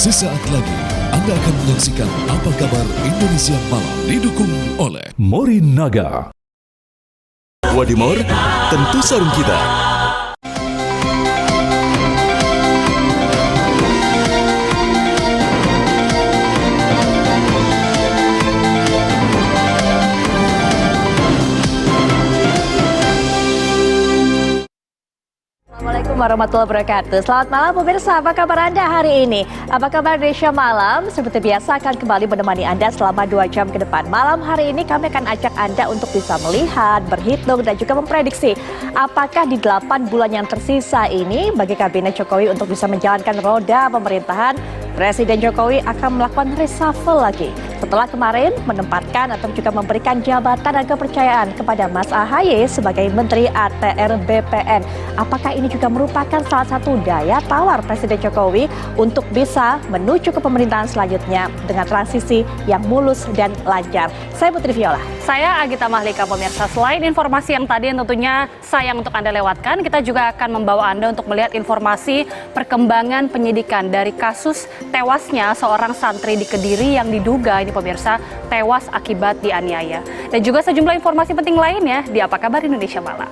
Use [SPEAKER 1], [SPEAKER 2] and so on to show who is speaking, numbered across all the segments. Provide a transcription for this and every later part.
[SPEAKER 1] Sesaat lagi Anda akan menyaksikan Apa Kabar Indonesia Malam, didukung oleh Morinaga. Wadimor, tentu sarung kita.
[SPEAKER 2] Assalamualaikum warahmatullahi wabarakatuh. Selamat malam pemirsa, apa kabar Anda hari ini? Apa kabar Indonesia Malam? Seperti biasa akan kembali menemani Anda selama 2 jam ke depan. Malam hari ini kami akan ajak Anda untuk bisa melihat, berhitung, dan juga memprediksi apakah di 8 bulan yang tersisa ini bagi Kabinet Jokowi untuk bisa menjalankan roda pemerintahan, Presiden Jokowi akan melakukan reshuffle lagi. Setelah kemarin menempatkan atau juga memberikan jabatan dan kepercayaan kepada Mas AHY sebagai Menteri ATR BPN. Apakah ini juga merupakan salah satu daya tawar Presiden Jokowi untuk bisa menuju ke pemerintahan selanjutnya dengan transisi yang mulus dan lancar? Saya Putri Viola.
[SPEAKER 3] Saya Agita Mahlika pemirsa. Selain informasi yang tadi yang tentunya sayang untuk Anda lewatkan, kita juga akan membawa Anda untuk melihat informasi perkembangan penyidikan dari kasus tewasnya seorang santri di Kediri yang diduga ini pemirsa tewas akibat dianiaya. Dan juga sejumlah informasi penting lainnya di Apa Kabar Indonesia Malam.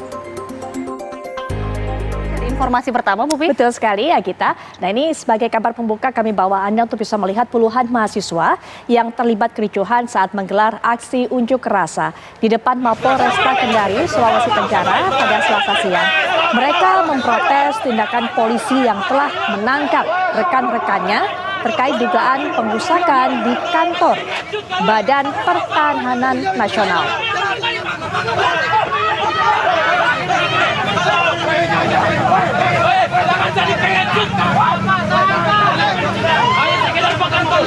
[SPEAKER 3] Informasi pertama, Bu Pi.
[SPEAKER 2] Betul sekali ya kita. Nah ini sebagai kabar pembuka kami bawa Anda untuk bisa melihat puluhan mahasiswa yang terlibat kericuhan saat menggelar aksi unjuk rasa di depan Mapolresta Kendari, Sulawesi Tenggara pada Selasa siang. Mereka memprotes tindakan polisi yang telah menangkap rekan-rekannya terkait dugaan pengrusakan di kantor Badan Pertahanan Nasional.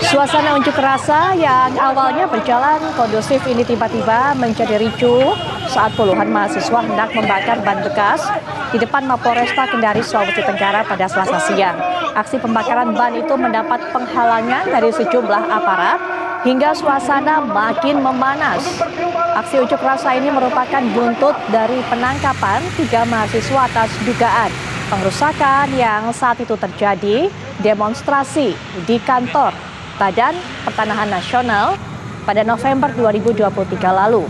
[SPEAKER 2] Suasana unjuk rasa yang awalnya berjalan kondusif ini tiba-tiba menjadi ricuh saat puluhan mahasiswa hendak membakar ban bekas di depan Mapolresta Kendari, Sulawesi Tenggara pada Selasa siang. Aksi pembakaran ban itu mendapat penghalangan dari sejumlah aparat hingga suasana makin memanas. Aksi unjuk rasa ini merupakan buntut dari penangkapan 3 mahasiswa atas dugaan pengrusakan yang saat itu terjadi demonstrasi di kantor Badan Pertanahan Nasional pada November 2023 lalu.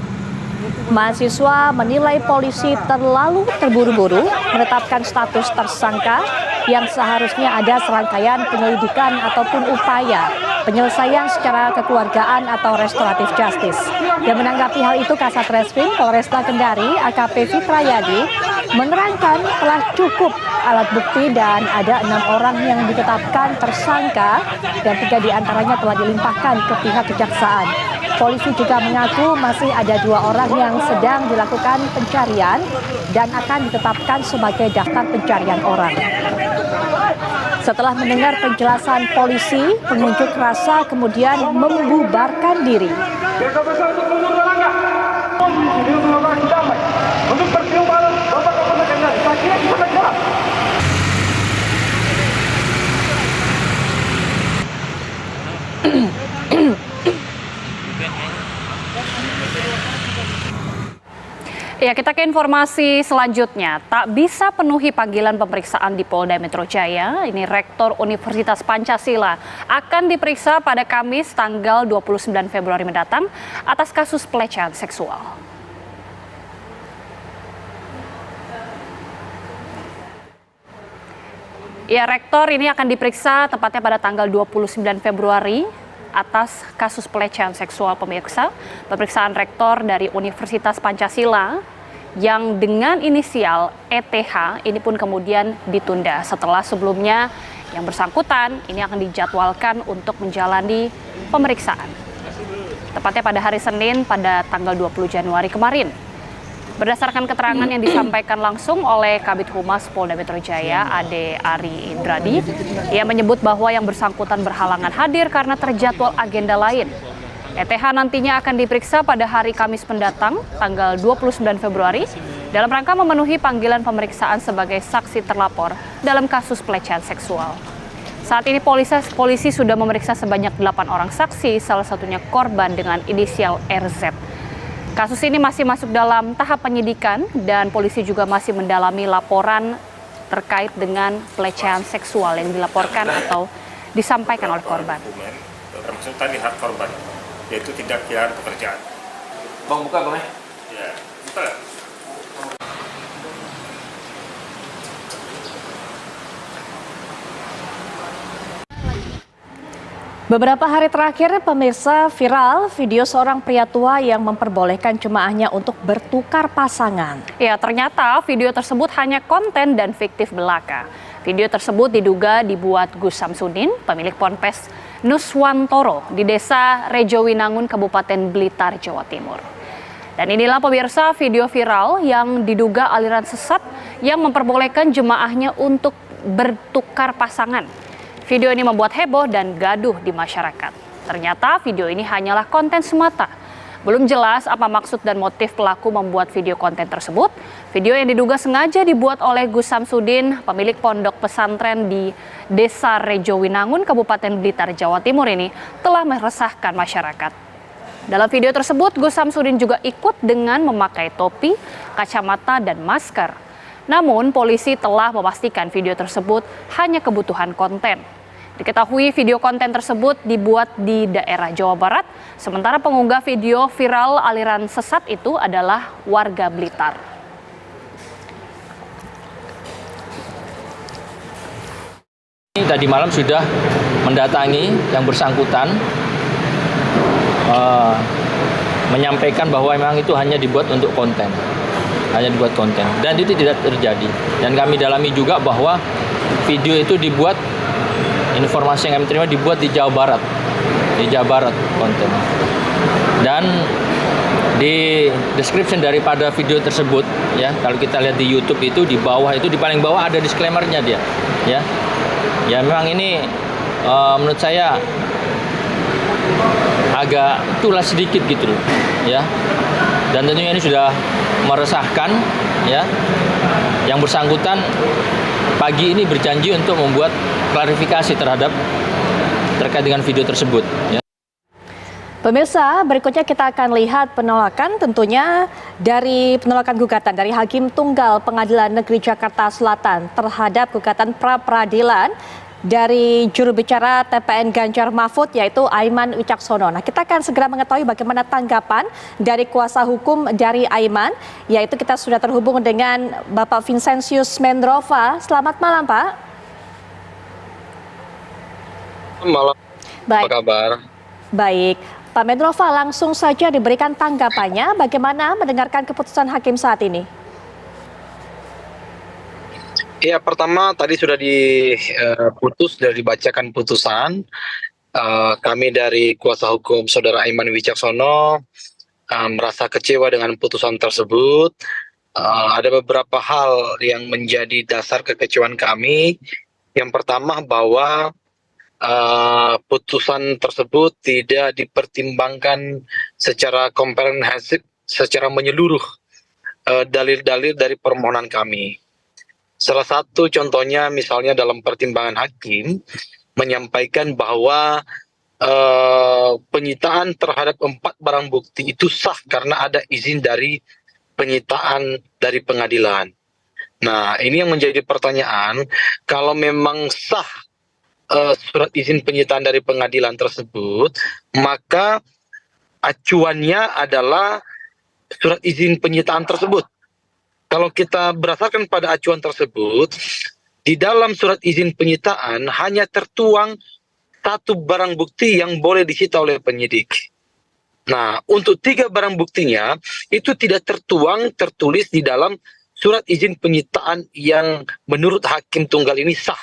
[SPEAKER 2] Mahasiswa menilai polisi terlalu terburu-buru menetapkan status tersangka yang seharusnya ada serangkaian penyelidikan ataupun upaya penyelesaian secara kekeluargaan atau restoratif justice. Dan menanggapi hal itu, Kasat Reskrim Polresta Kendari AKP Fitrayadi menerangkan telah cukup alat bukti dan ada 6 orang yang ditetapkan tersangka dan 3 diantaranya telah dilimpahkan ke pihak kejaksaan. Polisi juga mengaku masih ada 2 orang yang sedang dilakukan pencarian dan akan ditetapkan sebagai daftar pencarian orang. Setelah mendengar penjelasan polisi, pengunjuk rasa kemudian membubarkan diri.
[SPEAKER 3] Ya, kita ke informasi selanjutnya. Tak bisa penuhi panggilan pemeriksaan di Polda Metro Jaya, ini Rektor Universitas Pancasila akan diperiksa pada Kamis tanggal 29 Februari mendatang atas kasus pelecehan seksual. Ya, Rektor ini akan diperiksa tepatnya pada tanggal 29 Februari atas kasus pelecehan seksual pemirsa. Pemeriksaan rektor dari Universitas Pancasila yang dengan inisial ETH ini pun kemudian ditunda setelah sebelumnya yang bersangkutan ini akan dijadwalkan untuk menjalani pemeriksaan. Tepatnya pada hari Senin pada tanggal 20 Januari kemarin. Berdasarkan keterangan yang disampaikan langsung oleh Kabid Humas Polda Metro Jaya, Ade Ari Indradi, ia menyebut bahwa yang bersangkutan berhalangan hadir karena terjadwal agenda lain. ETH nantinya akan diperiksa pada hari Kamis mendatang, tanggal 29 Februari, dalam rangka memenuhi panggilan pemeriksaan sebagai saksi terlapor dalam kasus pelecehan seksual. Saat ini polisi sudah memeriksa sebanyak 8 orang saksi, salah satunya korban dengan inisial RZ. Kasus ini masih masuk dalam tahap penyidikan dan polisi juga masih mendalami laporan terkait dengan pelecehan seksual yang dilaporkan atau disampaikan oleh korban.
[SPEAKER 4] Dokumen, termasuk tadi hak korban, yaitu tindak pidana pekerjaan.
[SPEAKER 5] Bang, buka bang ya.
[SPEAKER 4] Ya, betul.
[SPEAKER 2] Beberapa hari terakhir, pemirsa, viral video seorang pria tua yang memperbolehkan jemaahnya untuk bertukar pasangan.
[SPEAKER 3] Ya, ternyata video tersebut hanya konten dan fiktif belaka. Video tersebut diduga dibuat Gus Samsudin, pemilik Ponpes Nuswantoro di Desa Rejowinangun, Kabupaten Blitar, Jawa Timur. Dan inilah pemirsa video viral yang diduga aliran sesat yang memperbolehkan jemaahnya untuk bertukar pasangan. Video ini membuat heboh dan gaduh di masyarakat. Ternyata video ini hanyalah konten semata. Belum jelas apa maksud dan motif pelaku membuat video konten tersebut. Video yang diduga sengaja dibuat oleh Gus Samsudin, pemilik pondok pesantren di Desa Rejowinangun, Kabupaten Blitar, Jawa Timur ini telah meresahkan masyarakat. Dalam video tersebut, Gus Samsudin juga ikut dengan memakai topi, kacamata, dan masker. Namun, polisi telah memastikan video tersebut hanya kebutuhan konten. Diketahui video konten tersebut dibuat di daerah Jawa Barat, sementara pengunggah video viral aliran sesat itu adalah warga Blitar.
[SPEAKER 5] Tadi malam sudah mendatangi yang bersangkutan, menyampaikan bahwa memang itu hanya dibuat untuk konten. Dan itu tidak terjadi. Dan kami dalami juga bahwa video itu dibuat, informasi yang kami terima dibuat di Jawa Barat konten. Dan di description daripada video tersebut, ya, kalau kita lihat di YouTube itu di bawah itu, di paling bawah ada disclaimer-nya dia, ya. Ya memang ini menurut saya agak tulas sedikit gitu loh, ya. Dan tentunya ini sudah meresahkan, ya. Yang bersangkutan pagi ini berjanji untuk membuat klarifikasi terkait dengan video tersebut, ya.
[SPEAKER 2] Pemirsa, berikutnya kita akan lihat penolakan tentunya dari penolakan gugatan dari Hakim Tunggal Pengadilan Negeri Jakarta Selatan terhadap gugatan pra-peradilan dari juru bicara TPN Ganjar Mahfud, yaitu Aiman Wicaksono. Nah, kita akan segera mengetahui bagaimana tanggapan dari kuasa hukum dari Aiman, yaitu kita sudah terhubung dengan Bapak Vincentius Mendrova. Selamat malam, Pak.
[SPEAKER 6] Malam.
[SPEAKER 2] Baik.
[SPEAKER 6] Apa kabar?
[SPEAKER 2] Baik. Pak Mendrova, langsung saja diberikan tanggapannya bagaimana mendengarkan keputusan hakim saat ini.
[SPEAKER 6] Ya, pertama tadi sudah dibacakan putusan. Kami dari kuasa hukum Saudara Aiman Wicaksono merasa kecewa dengan putusan tersebut. Ada beberapa hal yang menjadi dasar kekecewaan kami. Yang pertama bahwa putusan tersebut tidak dipertimbangkan secara komprehensif, secara menyeluruh dalil-dalil dari permohonan kami. Salah satu contohnya misalnya dalam pertimbangan hakim menyampaikan bahwa penyitaan terhadap 4 barang bukti itu sah karena ada izin dari penyitaan dari pengadilan. Nah, ini yang menjadi pertanyaan, kalau memang sah surat izin penyitaan dari pengadilan tersebut, maka acuannya adalah surat izin penyitaan tersebut. Kalau kita berdasarkan pada acuan tersebut, di dalam surat izin penyitaan hanya tertuang 1 barang bukti yang boleh disita oleh penyidik. Nah, untuk 3 barang buktinya itu tidak tertulis di dalam surat izin penyitaan yang menurut hakim tunggal ini sah.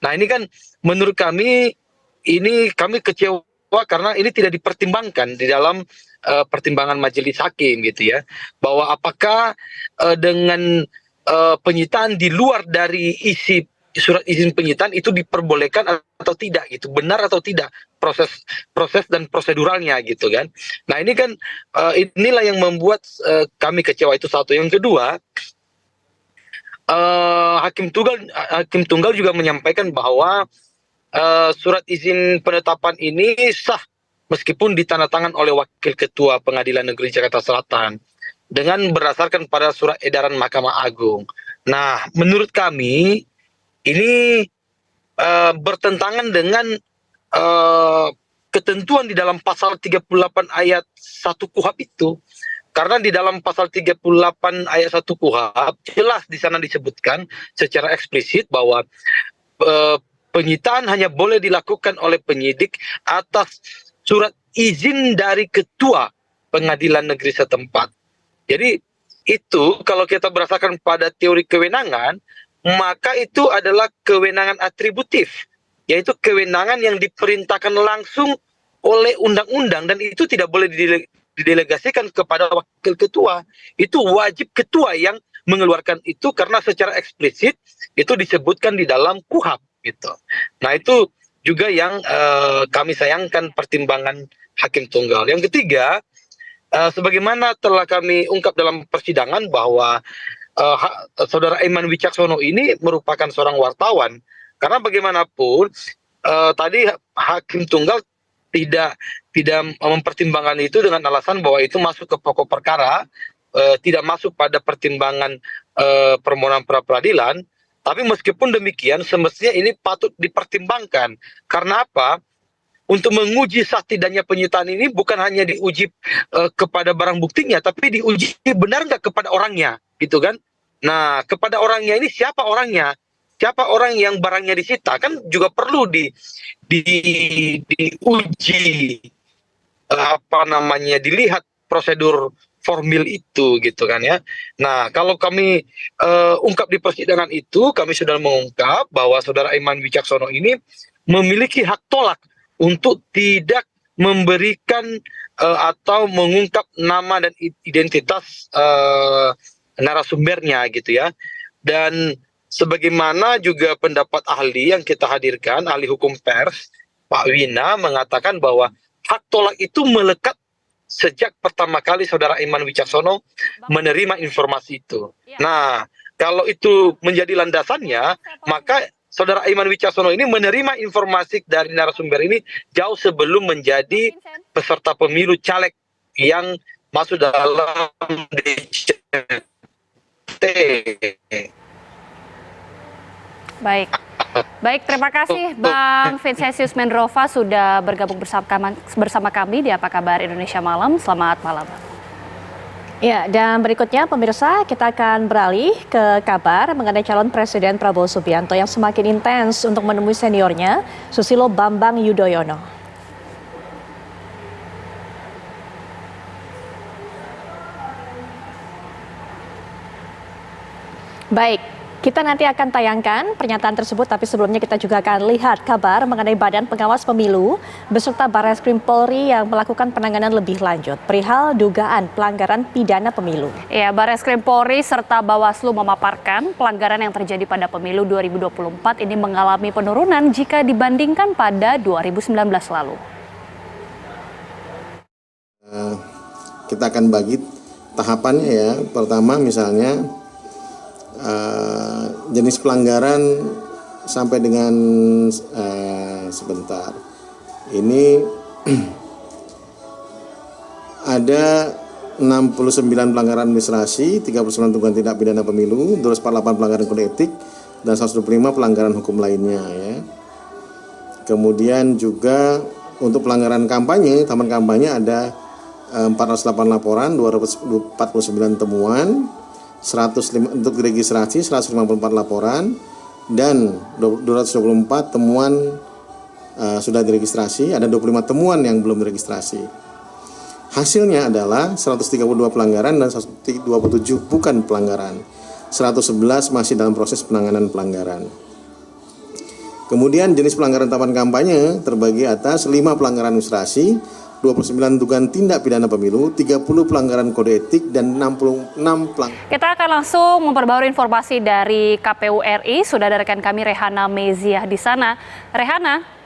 [SPEAKER 6] Nah, ini kan menurut kami, ini kami kecewa karena ini tidak dipertimbangkan di dalam pertimbangan majelis hakim gitu ya, bahwa apakah dengan penyitaan di luar dari isi surat izin penyitaan itu diperbolehkan atau tidak gitu, benar atau tidak proses dan proseduralnya gitu kan. Nah, ini kan inilah yang membuat kami kecewa, itu satu. Yang kedua, Hakim Tunggal juga menyampaikan bahwa surat izin penetapan ini sah meskipun ditandatangan oleh Wakil Ketua Pengadilan Negeri Jakarta Selatan dengan berdasarkan pada surat edaran Mahkamah Agung. Nah, menurut kami ini bertentangan dengan ketentuan di dalam pasal 38 ayat 1 KUHP itu. Karena di dalam pasal 38 ayat 1 KUHP jelas di sana disebutkan secara eksplisit bahwa penyitaan hanya boleh dilakukan oleh penyidik atas surat izin dari ketua pengadilan negeri setempat. Jadi itu kalau kita berdasarkan pada teori kewenangan, maka itu adalah kewenangan atributif, yaitu kewenangan yang diperintahkan langsung oleh undang-undang, dan itu tidak boleh didelegasikan kepada wakil ketua. Itu wajib ketua yang mengeluarkan itu, karena secara eksplisit itu disebutkan di dalam KUHP gitu. Nah, itu juga yang kami sayangkan pertimbangan hakim tunggal. Yang ketiga, sebagaimana telah kami ungkap dalam persidangan bahwa Saudara Aiman Wicaksono ini merupakan seorang wartawan. Karena bagaimanapun tadi hakim tunggal tidak mempertimbangkan itu dengan alasan bahwa itu masuk ke pokok perkara, tidak masuk pada pertimbangan permohonan pra peradilan. Tapi meskipun demikian, semestinya ini patut dipertimbangkan. Karena apa? Untuk menguji sah tidaknya penyitaan ini bukan hanya diuji kepada barang buktinya, tapi diuji benar nggak kepada orangnya, gitu kan? Nah, kepada orangnya ini siapa orangnya? Siapa orang yang barangnya disita? Kan juga perlu diuji, dilihat prosedur formil itu, gitu kan ya. Nah, kalau kami ungkap di persidangan itu, kami sudah mengungkap bahwa Saudara Aiman Wicaksono ini memiliki hak tolak untuk tidak memberikan atau mengungkap nama dan identitas narasumbernya gitu ya. Dan sebagaimana juga pendapat ahli yang kita hadirkan, ahli hukum pers, Pak Wina, mengatakan bahwa hak tolak itu melekat sejak pertama kali Saudara Aiman Wicaksono menerima informasi itu. Nah, kalau itu menjadi landasannya, maka Saudara Aiman Wicaksono ini menerima informasi dari narasumber ini jauh sebelum menjadi peserta pemilu caleg yang masuk dalam DCT.
[SPEAKER 3] Baik, terima kasih Bang Vincentius Mendrova sudah bergabung bersama kami di Apa Kabar Indonesia Malam. Selamat malam.
[SPEAKER 2] Ya, dan berikutnya pemirsa, kita akan beralih ke kabar mengenai calon Presiden Prabowo Subianto yang semakin intens untuk menemui seniornya, Susilo Bambang Yudhoyono. Baik, kita nanti akan tayangkan pernyataan tersebut, tapi sebelumnya kita juga akan lihat kabar mengenai Badan Pengawas Pemilu beserta Barreskrim Polri yang melakukan penanganan lebih lanjut perihal dugaan pelanggaran pidana pemilu.
[SPEAKER 3] Ya, Barreskrim Polri serta Bawaslu memaparkan pelanggaran yang terjadi pada pemilu 2024 ini mengalami penurunan jika dibandingkan pada 2019 lalu.
[SPEAKER 7] Kita akan bagi tahapannya ya. Pertama misalnya jenis pelanggaran sampai dengan sebentar ini ada 69 pelanggaran administrasi, 39 dugaan tindak pidana pemilu, 248 pelanggaran kode etik, dan 125 pelanggaran hukum lainnya ya. Kemudian juga untuk pelanggaran kampanye, taman kampanye ada 408 laporan, 249 temuan, 105 untuk diregistrasi, 154 laporan, dan 224 temuan sudah diregistrasi, ada 25 temuan yang belum diregistrasi. Hasilnya adalah 132 pelanggaran dan 127 bukan pelanggaran. 111 masih dalam proses penanganan pelanggaran. Kemudian jenis pelanggaran tahapan kampanye terbagi atas 5 pelanggaran administrasi, 29 dugaan tindak pidana pemilu, 30 pelanggaran kode etik, dan 66 pelanggaran.
[SPEAKER 3] Kita akan langsung memperbarui informasi dari KPU RI. Sudah ada rekan kami Rehana Meziah di sana. Rehana.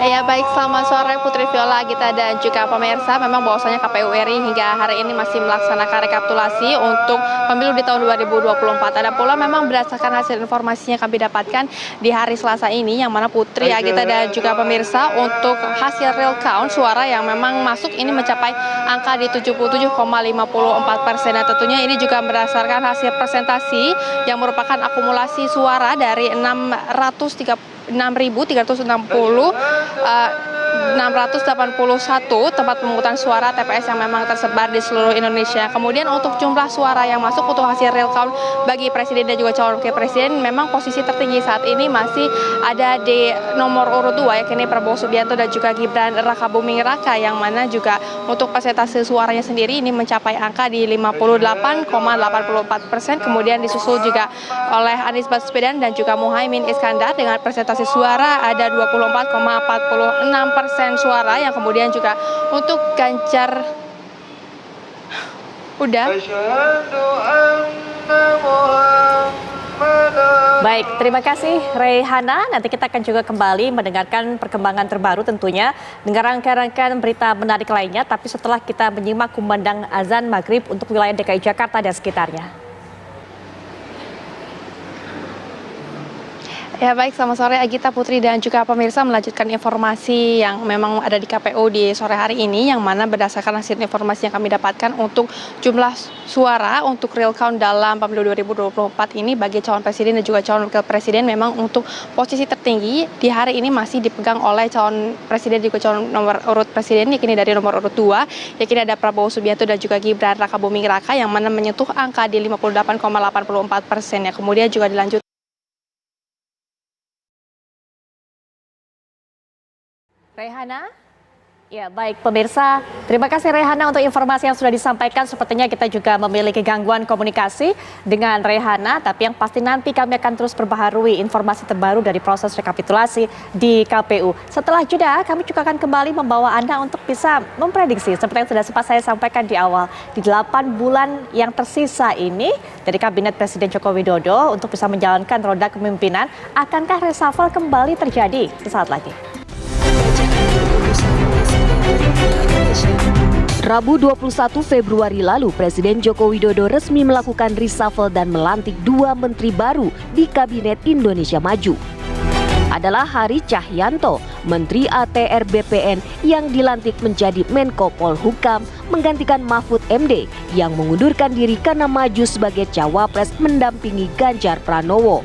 [SPEAKER 8] Ya baik, selamat sore Putri Viola, Gita dan juga pemirsa. Memang bahwasanya KPU RI hingga hari ini masih melaksanakan rekapitulasi untuk pemilu di tahun 2024. Ada pula memang berdasarkan hasil informasinya kami dapatkan di hari Selasa ini, yang mana Putri, Gita dan juga pemirsa, untuk hasil real count suara yang memang masuk ini mencapai angka di 77,54%. Dan tentunya ini juga berdasarkan hasil presentasi yang merupakan akumulasi suara dari 681 tempat pemungutan suara TPS yang memang tersebar di seluruh Indonesia. Kemudian untuk jumlah suara yang masuk untuk hasil real count bagi presiden dan juga calon wakil presiden, memang posisi tertinggi saat ini masih ada di nomor urut 2, yakni Prabowo Subianto dan juga Gibran Rakabuming Raka, yang mana juga untuk persentase suaranya sendiri ini mencapai angka di 58,84%. Kemudian disusul juga oleh Anies Baswedan dan juga Muhaimin Iskandar dengan persentase suara ada 24,46% suara, yang kemudian juga untuk Ganjar udah.
[SPEAKER 2] Baik, terima kasih Rehana. Nanti kita akan juga kembali mendengarkan perkembangan terbaru tentunya dengan rangkaian berita menarik lainnya, tapi setelah kita menyimak kumandang azan maghrib untuk wilayah DKI Jakarta dan sekitarnya.
[SPEAKER 8] Ya baik, selamat sore Agita, Putri dan juga pemirsa. Melanjutkan informasi yang memang ada di KPU di sore hari ini, yang mana berdasarkan hasil informasi yang kami dapatkan untuk jumlah suara untuk real count dalam pemilu 2024 ini bagi calon presiden dan juga calon wakil presiden, memang untuk posisi tertinggi di hari ini masih dipegang oleh calon presiden dan juga calon nomor urut presiden, yakni dari nomor urut 2, yakni ada Prabowo Subianto dan juga Gibran Rakabuming Raka, yang mana menyentuh angka di 58,84%. Ya, kemudian juga dilanjut
[SPEAKER 2] Rehana? Ya baik pemirsa, terima kasih Rehana untuk informasi yang sudah disampaikan. Sepertinya kita juga memiliki gangguan komunikasi dengan Rehana, tapi yang pasti nanti kami akan terus perbaharui informasi terbaru dari proses rekapitulasi di KPU. Setelah jeda, kami juga akan kembali membawa Anda untuk bisa memprediksi seperti yang sudah sempat saya sampaikan di awal. Di 8 bulan yang tersisa ini dari Kabinet Presiden Joko Widodo untuk bisa menjalankan roda kepemimpinan, akankah reshuffle kembali terjadi? Sesaat lagi.
[SPEAKER 9] Rabu 21 Februari lalu, Presiden Joko Widodo resmi melakukan reshuffle dan melantik 2 menteri baru di Kabinet Indonesia Maju. Adalah Hari Cahyanto, Menteri ATR BPN yang dilantik menjadi Menko Polhukam, menggantikan Mahfud MD yang mengundurkan diri karena maju sebagai cawapres mendampingi Ganjar Pranowo.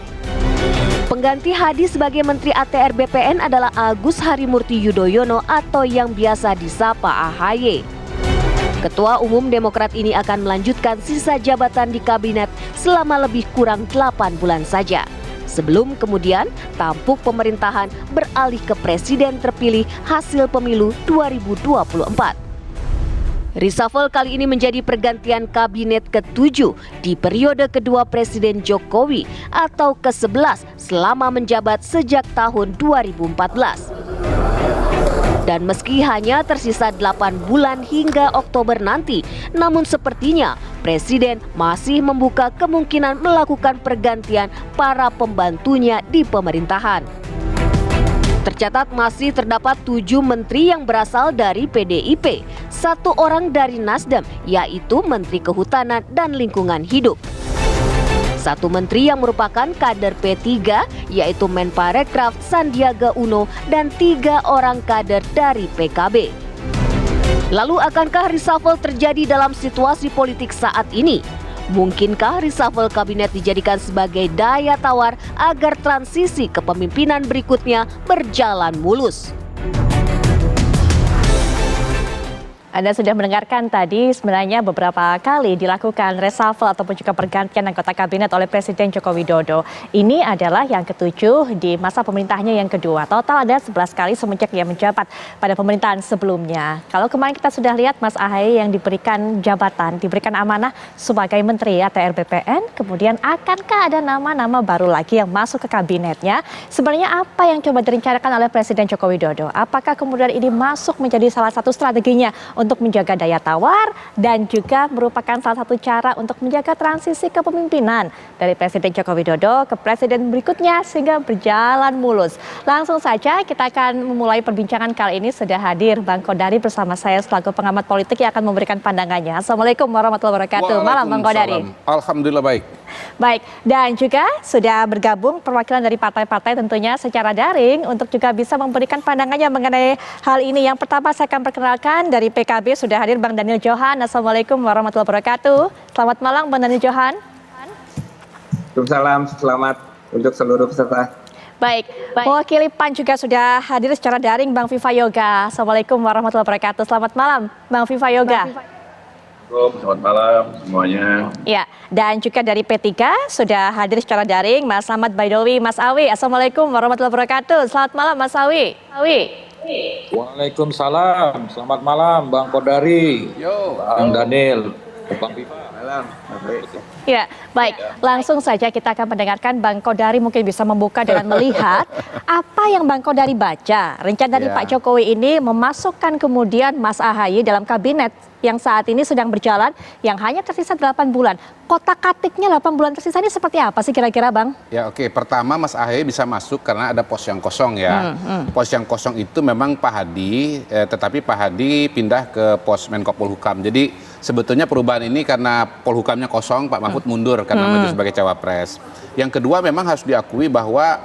[SPEAKER 9] Pengganti Hadi sebagai Menteri ATR BPN adalah Agus Harimurti Yudhoyono atau yang biasa disapa AHY. Ketua Umum Demokrat ini akan melanjutkan sisa jabatan di kabinet selama lebih kurang 8 bulan saja. Sebelum kemudian tampuk pemerintahan beralih ke presiden terpilih hasil pemilu 2024. Reshuffle kali ini menjadi pergantian kabinet ke-7 di periode kedua Presiden Jokowi atau ke-11 selama menjabat sejak tahun 2014. Dan meski hanya tersisa 8 bulan hingga Oktober nanti, namun sepertinya Presiden masih membuka kemungkinan melakukan pergantian para pembantunya di pemerintahan. Tercatat masih terdapat 7 menteri yang berasal dari PDIP, 1 orang dari Nasdem, yaitu Menteri Kehutanan dan Lingkungan Hidup. 1 menteri yang merupakan kader P3, yaitu Menparekraf Sandiaga Uno, dan 3 orang kader dari PKB. Lalu akankah reshuffle terjadi dalam situasi politik saat ini? Mungkinkah reshuffle kabinet dijadikan sebagai daya tawar agar transisi kepemimpinan berikutnya berjalan mulus?
[SPEAKER 2] Anda sudah mendengarkan tadi sebenarnya beberapa kali dilakukan reshuffle ataupun juga pergantian anggota kabinet oleh Presiden Joko Widodo. Ini adalah yang ke-7 di masa pemerintahnya yang kedua. Total ada 11 kali semenjak ia menjabat pada pemerintahan sebelumnya. Kalau kemarin kita sudah lihat Mas AHY yang diberikan jabatan, diberikan amanah sebagai Menteri ATR BPN, kemudian akankah ada nama-nama baru lagi yang masuk ke kabinetnya? Sebenarnya apa yang coba direncanakan oleh Presiden Joko Widodo? Apakah kemudian ini masuk menjadi salah satu strateginya untuk untuk menjaga daya tawar dan juga merupakan salah satu cara untuk menjaga transisi kepemimpinan dari Presiden Joko Widodo ke presiden berikutnya sehingga berjalan mulus. Langsung saja kita akan memulai perbincangan kali ini. Sudah hadir Bang Kodari bersama saya selaku pengamat politik yang akan memberikan pandangannya. Assalamualaikum warahmatullahi wabarakatuh. Malam Bang Kodari.
[SPEAKER 10] Alhamdulillah baik.
[SPEAKER 2] Baik, dan juga sudah bergabung perwakilan dari partai-partai tentunya secara daring untuk juga bisa memberikan pandangannya mengenai hal ini. Yang pertama saya akan perkenalkan dari PKB sudah hadir Bang Daniel Johan. Assalamualaikum warahmatullahi wabarakatuh. Selamat malam Bang Daniel Johan.
[SPEAKER 11] Waalaikumsalam, selamat untuk seluruh peserta.
[SPEAKER 2] Baik. Mewakili PAN juga sudah hadir secara daring Bang Viva Yoga. Assalamualaikum warahmatullahi wabarakatuh. Selamat malam Bang Viva Yoga.
[SPEAKER 12] Selamat malam semuanya.
[SPEAKER 2] Ya, dan juga dari P3 sudah hadir secara daring Mas Ahmad Baidowi, Mas Awi. Assalamualaikum warahmatullahi wabarakatuh. Selamat malam Mas Awi.
[SPEAKER 12] Waalaikumsalam. Selamat malam Bang Kodari. Bang Daniel. Bang Viva.
[SPEAKER 2] Ya, baik. Langsung saja kita akan mendengarkan Bang Kodari mungkin bisa membuka dengan melihat apa yang Bang Kodari baca. Rencana dari Pak Jokowi ini memasukkan kemudian Mas AHY dalam kabinet yang saat ini sedang berjalan yang hanya tersisa 8 bulan. Kotak-katiknya 8 bulan tersisa ini seperti apa sih kira-kira Bang?
[SPEAKER 10] Ya oke, pertama Mas AHY bisa masuk karena ada pos yang kosong ya. Pos yang kosong itu memang Pak Hadi, tetapi Pak Hadi pindah ke pos Menko Polhukam. Jadi sebetulnya perubahan ini karena Polhukamnya kosong, Pak Mahfud mundur karena maju sebagai cawapres. Yang kedua memang harus diakui bahwa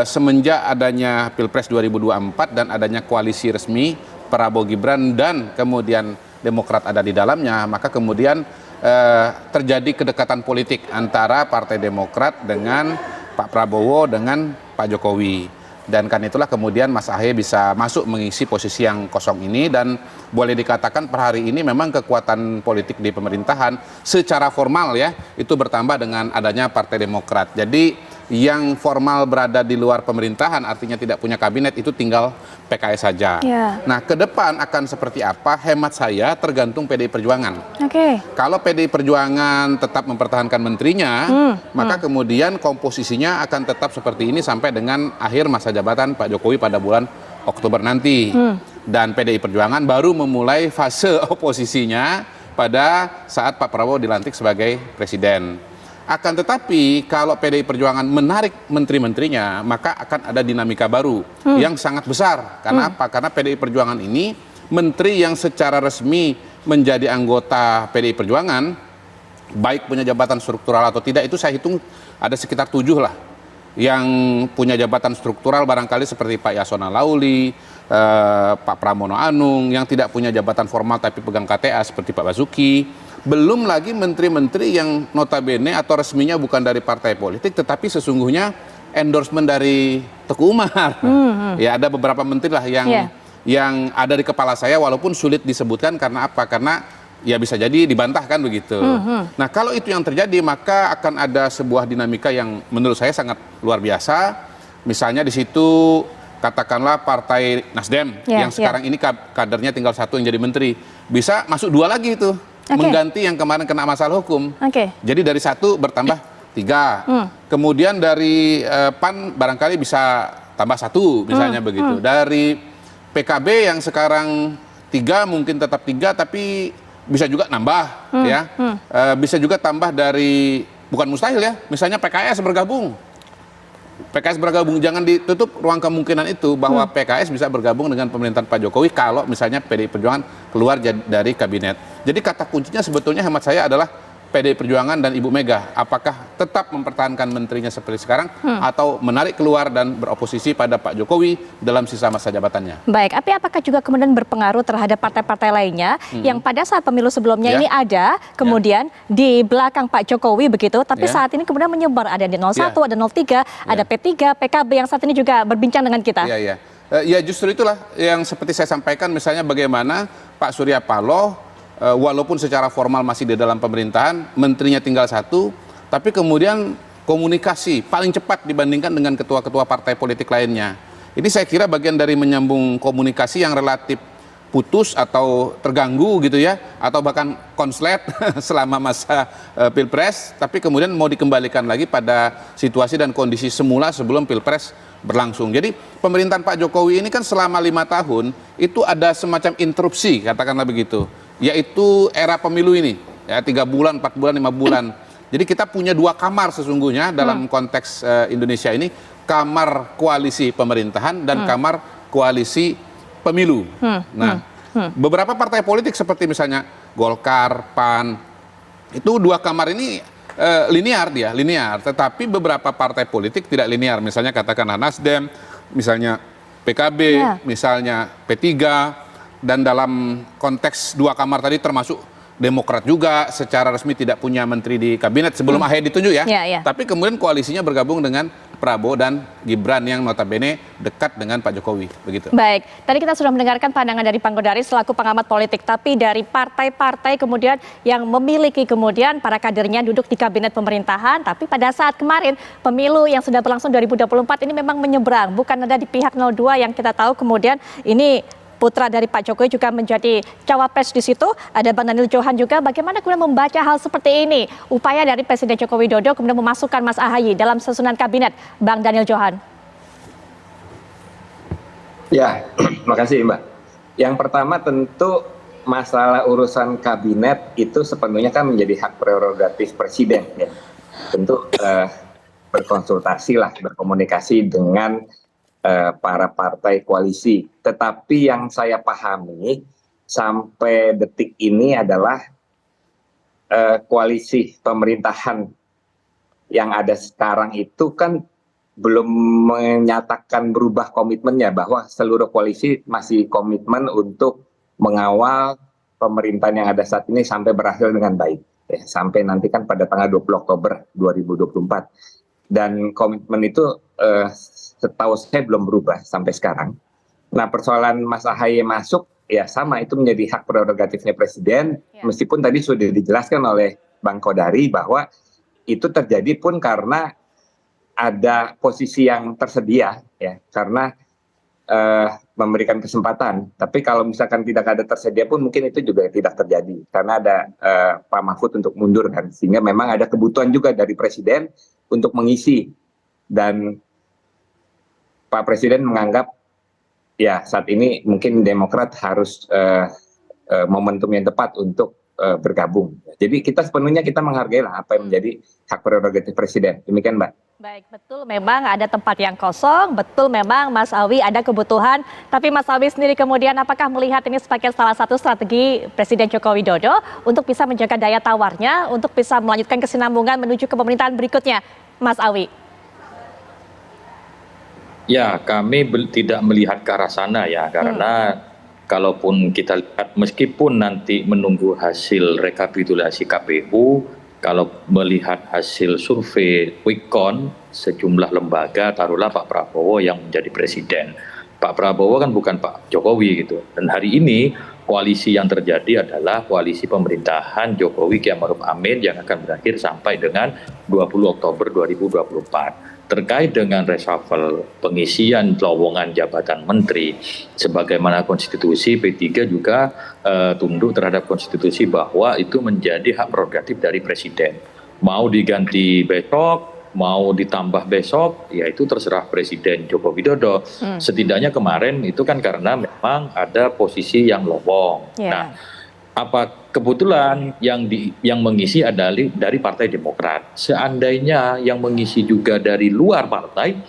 [SPEAKER 10] semenjak adanya Pilpres 2024 dan adanya koalisi resmi Prabowo Gibran dan kemudian Demokrat ada di dalamnya, maka kemudian terjadi kedekatan politik antara Partai Demokrat dengan Pak Prabowo dengan Pak Jokowi. Dan karena itulah kemudian Mas AHY bisa masuk mengisi posisi yang kosong ini dan boleh dikatakan per hari ini memang kekuatan politik di pemerintahan secara formal ya itu bertambah dengan adanya Partai Demokrat. Jadi yang formal berada di luar pemerintahan artinya tidak punya kabinet itu tinggal PKS saja. Nah ke depan akan seperti apa hemat saya tergantung PDI Perjuangan. Kalau PDI Perjuangan tetap mempertahankan menterinya maka kemudian komposisinya akan tetap seperti ini sampai dengan akhir masa jabatan Pak Jokowi pada bulan Oktober nanti. Dan PDI Perjuangan baru memulai fase oposisinya pada saat Pak Prabowo dilantik sebagai presiden. Akan tetapi kalau PDI Perjuangan menarik menteri-menterinya maka akan ada dinamika baru yang sangat besar. Karena apa? Karena PDI Perjuangan ini menteri yang secara resmi menjadi anggota PDI Perjuangan baik punya jabatan struktural atau tidak itu saya hitung ada sekitar 7 lah. Yang punya jabatan struktural barangkali seperti Pak Yasona Lauli, Pak Pramono Anung, yang tidak punya jabatan formal tapi pegang KTA seperti Pak Basuki. Belum lagi menteri-menteri yang notabene atau resminya bukan dari partai politik tetapi sesungguhnya endorsement dari Teguh Umar. Ya ada beberapa menteri lah yang ada di kepala saya walaupun sulit disebutkan karena apa? Karena ya bisa jadi dibantahkan begitu. Nah kalau itu yang terjadi maka akan ada sebuah dinamika yang menurut saya sangat luar biasa. Misalnya di situ katakanlah Partai Nasdem yang sekarang ini kadernya tinggal 1 yang jadi menteri bisa masuk 2 lagi itu. Mengganti yang kemarin kena masalah hukum. Jadi dari 1 bertambah 3. Kemudian dari PAN barangkali bisa tambah 1 misalnya begitu. Dari PKB yang sekarang 3 mungkin tetap 3 tapi bisa juga nambah ya. Bisa juga tambah dari bukan mustahil ya. Misalnya PKS bergabung. PKS bergabung, jangan ditutup ruang kemungkinan itu bahwa PKS bisa bergabung dengan pemerintahan Pak Jokowi kalau misalnya PDI Perjuangan keluar dari kabinet. Jadi kata kuncinya sebetulnya hemat saya adalah PDI Perjuangan dan Ibu Mega, apakah tetap mempertahankan menterinya seperti sekarang atau menarik keluar dan beroposisi pada Pak Jokowi dalam sisa masa jabatannya.
[SPEAKER 2] Baik, tapi apakah juga kemudian berpengaruh terhadap partai-partai lainnya yang pada saat pemilu sebelumnya ini ada kemudian di belakang Pak Jokowi begitu, tapi saat ini kemudian menyebar ada di 01, ada 03, ada P3, PKB yang saat ini juga berbincang dengan kita.
[SPEAKER 10] Ya justru itulah yang seperti saya sampaikan misalnya bagaimana Pak Surya Paloh walaupun secara formal masih di dalam pemerintahan, menterinya tinggal 1, tapi kemudian komunikasi paling cepat dibandingkan dengan ketua-ketua partai politik lainnya. Ini saya kira bagian dari menyambung komunikasi yang relatif putus atau terganggu gitu ya, atau bahkan konslet selama masa Pilpres, tapi kemudian mau dikembalikan lagi pada situasi dan kondisi semula sebelum Pilpres berlangsung. Jadi pemerintahan Pak Jokowi ini kan selama 5 tahun itu ada semacam interupsi, katakanlah begitu, yaitu era pemilu ini, ya 3 bulan, 4 bulan, 5 bulan. Jadi kita punya 2 kamar sesungguhnya dalam konteks Indonesia ini, kamar koalisi pemerintahan dan kamar koalisi pemilu. Beberapa partai politik seperti misalnya Golkar, PAN, itu 2 kamar ini linear, tetapi beberapa partai politik tidak linear. Misalnya katakanlah Nasdem, misalnya PKB, misalnya P3, dan dalam konteks 2 kamar tadi termasuk Demokrat juga secara resmi tidak punya menteri di kabinet sebelum AHY ditunjuk ya. Tapi kemudian koalisinya bergabung dengan Prabowo dan Gibran yang notabene dekat dengan Pak Jokowi, begitu.
[SPEAKER 2] Baik, tadi kita sudah mendengarkan pandangan dari Bang Kodari selaku pengamat politik, tapi dari partai-partai kemudian yang memiliki kemudian para kadernya duduk di kabinet pemerintahan, tapi pada saat kemarin pemilu yang sudah berlangsung 2024 ini memang menyeberang, bukan ada di pihak 02 yang kita tahu kemudian ini putra dari Pak Jokowi juga menjadi cawapres di situ. Ada Bang Daniel Johan juga. Bagaimana kemudian membaca hal seperti ini? Upaya dari Presiden Joko Widodo kemudian memasukkan Mas AHY dalam susunan kabinet. Bang Daniel Johan.
[SPEAKER 11] Ya, makasih Mbak. Yang pertama tentu masalah urusan kabinet itu sepenuhnya kan menjadi hak prerogatif Presiden. Ya. Tentu berkonsultasi lah, berkomunikasi dengan para partai koalisi. Tetapi yang saya pahami sampai detik ini adalah koalisi pemerintahan yang ada sekarang itu kan belum menyatakan berubah komitmennya, bahwa seluruh koalisi masih komitmen untuk mengawal pemerintahan yang ada saat ini sampai berakhir dengan baik. Ya, sampai nanti kan pada tanggal 20 Oktober 2024. Dan komitmen itu setahu saya belum berubah sampai sekarang. Nah, persoalan Mas AHY masuk ya sama, itu menjadi hak prerogatifnya Presiden, meskipun tadi sudah dijelaskan oleh Bang Kodari bahwa itu terjadi pun karena ada posisi yang tersedia ya, karena memberikan kesempatan. Tapi kalau misalkan tidak ada tersedia pun mungkin itu juga tidak terjadi karena ada Pak Mahfud untuk mundur kan, sehingga memang ada kebutuhan juga dari Presiden untuk mengisi. Dan Pak Presiden menganggap ya saat ini mungkin Demokrat harus momentum yang tepat untuk bergabung. Jadi kita sepenuhnya kita menghargai lah apa yang menjadi hak prerogatif Presiden. Demikian Mbak.
[SPEAKER 2] Baik, betul memang ada tempat yang kosong, betul memang Mas Awi ada kebutuhan, tapi Mas Awi sendiri kemudian apakah melihat ini sebagai salah satu strategi Presiden Joko Widodo untuk bisa menjaga daya tawarnya, untuk bisa melanjutkan kesinambungan menuju ke pemerintahan berikutnya, Mas Awi?
[SPEAKER 12] Ya, kami tidak melihat ke arah sana ya, karena kalaupun kita lihat meskipun nanti menunggu hasil rekapitulasi KPU, kalau melihat hasil survei Quick Count sejumlah lembaga, taruhlah Pak Prabowo yang menjadi presiden. Pak Prabowo kan bukan Pak Jokowi gitu. Dan hari ini koalisi yang terjadi adalah koalisi pemerintahan Jokowi Kiai Maruf Amin yang akan berakhir sampai dengan 20 Oktober 2024. Terkait dengan reshuffle pengisian lowongan jabatan menteri, sebagaimana konstitusi, P3 juga tunduk terhadap konstitusi bahwa itu menjadi hak prerogatif dari Presiden. Mau diganti besok, mau ditambah besok, ya itu terserah Presiden Joko Widodo. Setidaknya kemarin itu kan karena memang ada posisi yang lowong. Nah, apa kebetulan yang mengisi adalah dari Partai Demokrat. Seandainya yang mengisi juga dari luar partai,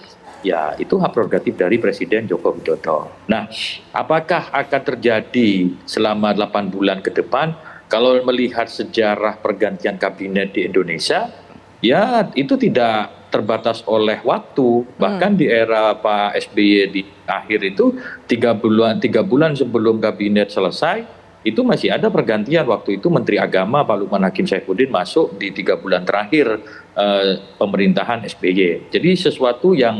[SPEAKER 12] ya itu hak prerogatif dari Presiden Joko Widodo. Nah, apakah akan terjadi selama 8 bulan ke depan? Kalau melihat sejarah pergantian kabinet di Indonesia, ya itu tidak terbatas oleh waktu. Bahkan di era Pak SBY di akhir itu 3 bulan sebelum kabinet selesai, itu masih ada pergantian. Waktu itu Menteri Agama Pak Lukman Hakim Saifuddin masuk di 3 bulan terakhir pemerintahan SBY. Jadi sesuatu yang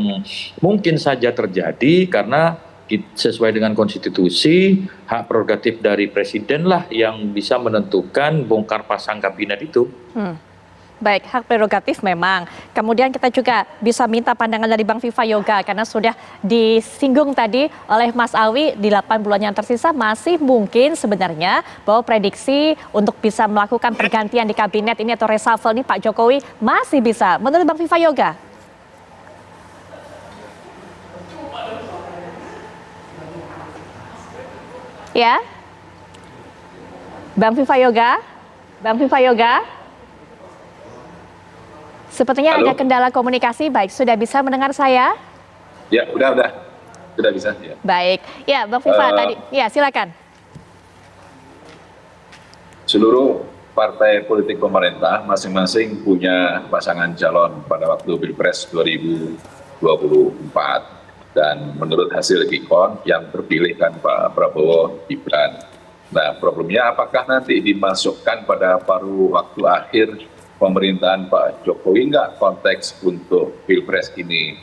[SPEAKER 12] mungkin saja terjadi karena sesuai dengan konstitusi, hak prerogatif dari Presiden lah yang bisa menentukan bongkar pasang kabinet itu.
[SPEAKER 2] Baik, hak prerogatif memang. Kemudian kita juga bisa minta pandangan dari Bang Viva Yoga karena sudah disinggung tadi oleh Mas Awi di 8 bulan yang tersisa masih mungkin sebenarnya bahwa prediksi untuk bisa melakukan pergantian di kabinet ini atau reshuffle ini Pak Jokowi masih bisa. Menurut Bang Viva Yoga? Ya, Bang Viva Yoga, Bang Viva Yoga. Sepertinya ada kendala komunikasi. Baik, sudah bisa mendengar saya?
[SPEAKER 13] Ya, sudah bisa. Ya.
[SPEAKER 2] Baik, ya Bang Viva tadi, ya silakan.
[SPEAKER 13] Seluruh partai politik pemerintah masing-masing punya pasangan calon pada waktu Pilpres 2024. Dan menurut hasil Quick-Count yang terpilih kan Pak Prabowo Gibran. Nah, problemnya apakah nanti dimasukkan pada paruh waktu akhir pemerintahan Pak Jokowi nggak konteks untuk Pilpres ini.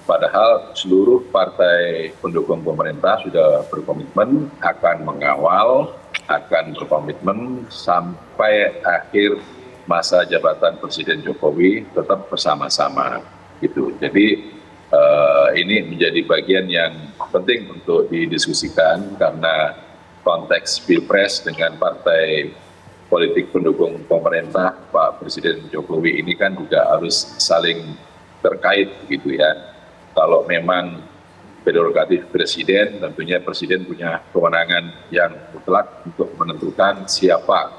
[SPEAKER 13] Padahal seluruh partai pendukung pemerintah sudah berkomitmen akan mengawal, akan berkomitmen sampai akhir masa jabatan Presiden Jokowi tetap bersama-sama. Gitu. Jadi ini menjadi bagian yang penting untuk didiskusikan karena konteks Pilpres dengan partai politik pendukung pemerintah Pak Presiden Jokowi ini kan juga harus saling terkait gitu ya. Kalau memang prerogatif presiden, tentunya presiden punya kewenangan yang mutlak untuk menentukan siapa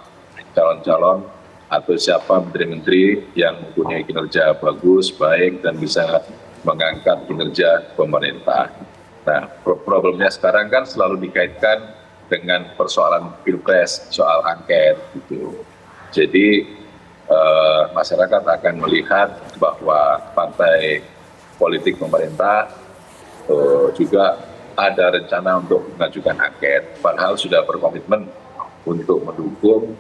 [SPEAKER 13] calon-calon atau siapa menteri-menteri yang mempunyai kinerja bagus, baik, dan bisa mengangkat kinerja pemerintah. Nah, problemnya sekarang kan selalu dikaitkan dengan persoalan pilpres, soal angket gitu. Jadi masyarakat akan melihat bahwa partai politik pemerintah juga ada rencana untuk mengajukan angket, padahal sudah berkomitmen untuk mendukung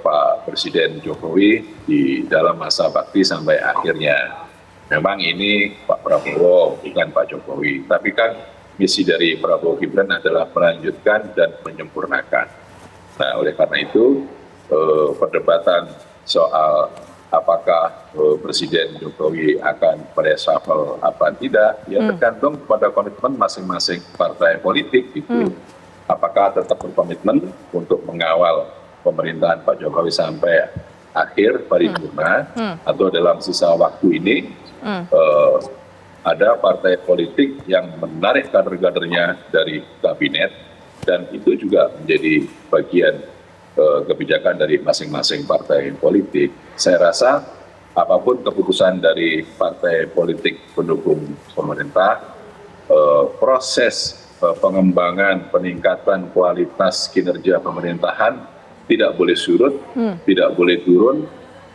[SPEAKER 13] Pak Presiden Jokowi di dalam masa bakti sampai akhirnya. Memang ini Pak Prabowo, bukan Pak Jokowi, tapi kan misi dari Prabowo Gibran adalah melanjutkan dan menyempurnakan. Nah, oleh karena itu perdebatan soal apakah Presiden Jokowi akan reshuffle apa tidak, ya tergantung pada komitmen masing-masing partai politik gitu. Apakah tetap berkomitmen untuk mengawal pemerintahan Pak Jokowi sampai akhir paripurna atau dalam sisa waktu ini ada partai politik yang menarik kader-kadernya dari kabinet dan itu juga menjadi bagian kebijakan dari masing-masing partai politik. Saya rasa apapun keputusan dari partai politik pendukung pemerintah, proses pengembangan peningkatan kualitas kinerja pemerintahan tidak boleh surut, tidak boleh turun,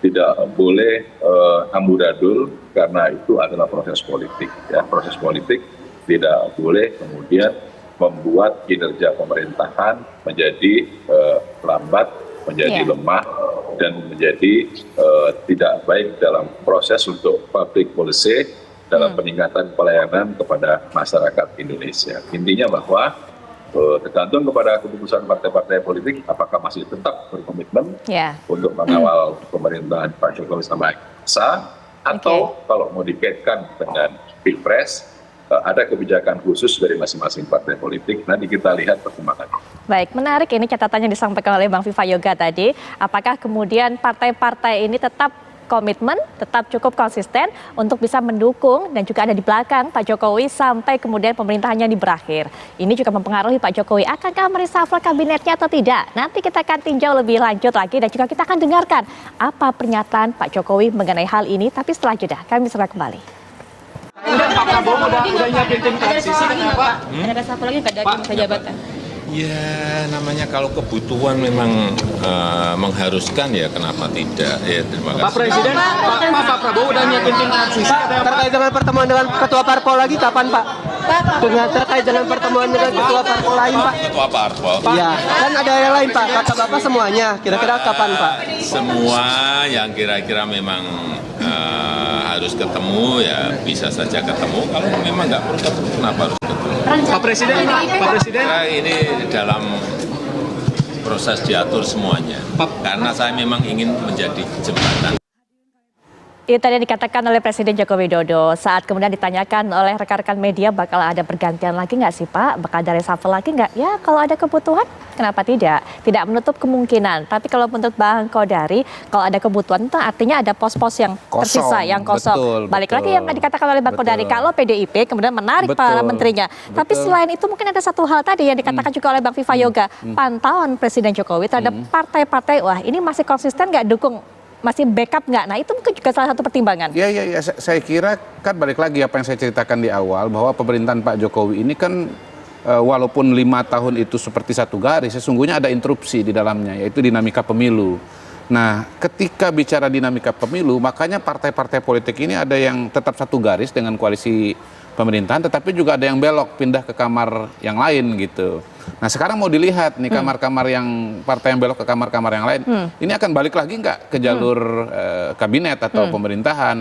[SPEAKER 13] tidak boleh amburadul karena itu adalah proses politik. Ya, proses politik tidak boleh kemudian membuat kinerja pemerintahan menjadi lambat, menjadi lemah, dan menjadi tidak baik dalam proses untuk public policy dalam peningkatan pelayanan kepada masyarakat Indonesia. Intinya bahwa tergantung kepada keputusan partai-partai politik apakah masih tetap berkomitmen untuk mengawal pemerintahan Pak Jokowi sampai masa atau kalau mau dikaitkan dengan Pilpres ada kebijakan khusus dari masing-masing partai politik. Nanti kita lihat perkembangannya.
[SPEAKER 2] Baik, menarik ini catatannya disampaikan oleh Bang Viva Yoga tadi. Apakah kemudian partai-partai ini tetap komitmen, tetap cukup konsisten untuk bisa mendukung dan juga ada di belakang Pak Jokowi sampai kemudian pemerintahannya ini berakhir. Ini juga mempengaruhi Pak Jokowi akankah mereshuffle kabinetnya atau tidak. Nanti kita akan tinjau lebih lanjut lagi dan juga kita akan dengarkan apa pernyataan Pak Jokowi mengenai hal ini. Tapi setelah jeda kami segera kembali.
[SPEAKER 14] Pak Prabowo udah nyiapin tim transisi kenapa?
[SPEAKER 8] Ada reshuffle lagi nggak dari masa jabatan?
[SPEAKER 15] Ya namanya kalau kebutuhan memang mengharuskan ya kenapa tidak ya terima kasih.
[SPEAKER 14] Pak Presiden, Pak Prabowo udah nyiapin tim transisi. Terkait dengan pertemuan dengan ketua parpol lagi kapan Pak? Dengan terkait dengan pertemuan dengan ketua parpol lain Pak?
[SPEAKER 15] Ketua parpol?
[SPEAKER 14] Iya, kan ada yang lain Pak, kata Bapak semuanya, kira-kira kapan Pak?
[SPEAKER 15] Semua yang kira-kira memang harus ketemu ya bisa saja ketemu, kalau memang nggak perlu ketemu kenapa harus ketemu?
[SPEAKER 14] Pak Presiden,
[SPEAKER 15] ini dalam proses diatur semuanya, karena saya memang ingin menjadi jembatan.
[SPEAKER 2] Itu tadi dikatakan oleh Presiden Joko Widodo saat kemudian ditanyakan oleh rekan-rekan media bakal ada pergantian lagi nggak sih Pak? Bakal ada reshuffle lagi nggak? Ya kalau ada kebutuhan, kenapa tidak? Tidak menutup kemungkinan. Tapi kalau menurut Bang Kodari, kalau ada kebutuhan itu artinya ada pos-pos yang tersisa, yang kosong. Balik lagi yang dikatakan oleh Bang Kodari, kalau PDIP kemudian menarik para menterinya. Tapi selain itu mungkin ada satu hal tadi yang dikatakan juga oleh Bang Viva Yoga, pantauan Presiden Jokowi terhadap partai-partai, wah ini masih konsisten nggak dukung, masih backup nggak? Nah itu mungkin juga salah satu pertimbangan.
[SPEAKER 10] Ya, saya kira kan balik lagi apa yang saya ceritakan di awal, bahwa pemerintahan Pak Jokowi ini kan walaupun 5 tahun itu seperti satu garis, sesungguhnya ada interupsi di dalamnya, yaitu dinamika pemilu. Nah ketika bicara dinamika pemilu, makanya partai-partai politik ini ada yang tetap satu garis dengan koalisi pemerintahan, tetapi juga ada yang belok, pindah ke kamar yang lain gitu. Nah sekarang mau dilihat nih kamar-kamar yang partai yang belok ke kamar-kamar yang lain, ini akan balik lagi nggak ke jalur kabinet atau pemerintahan.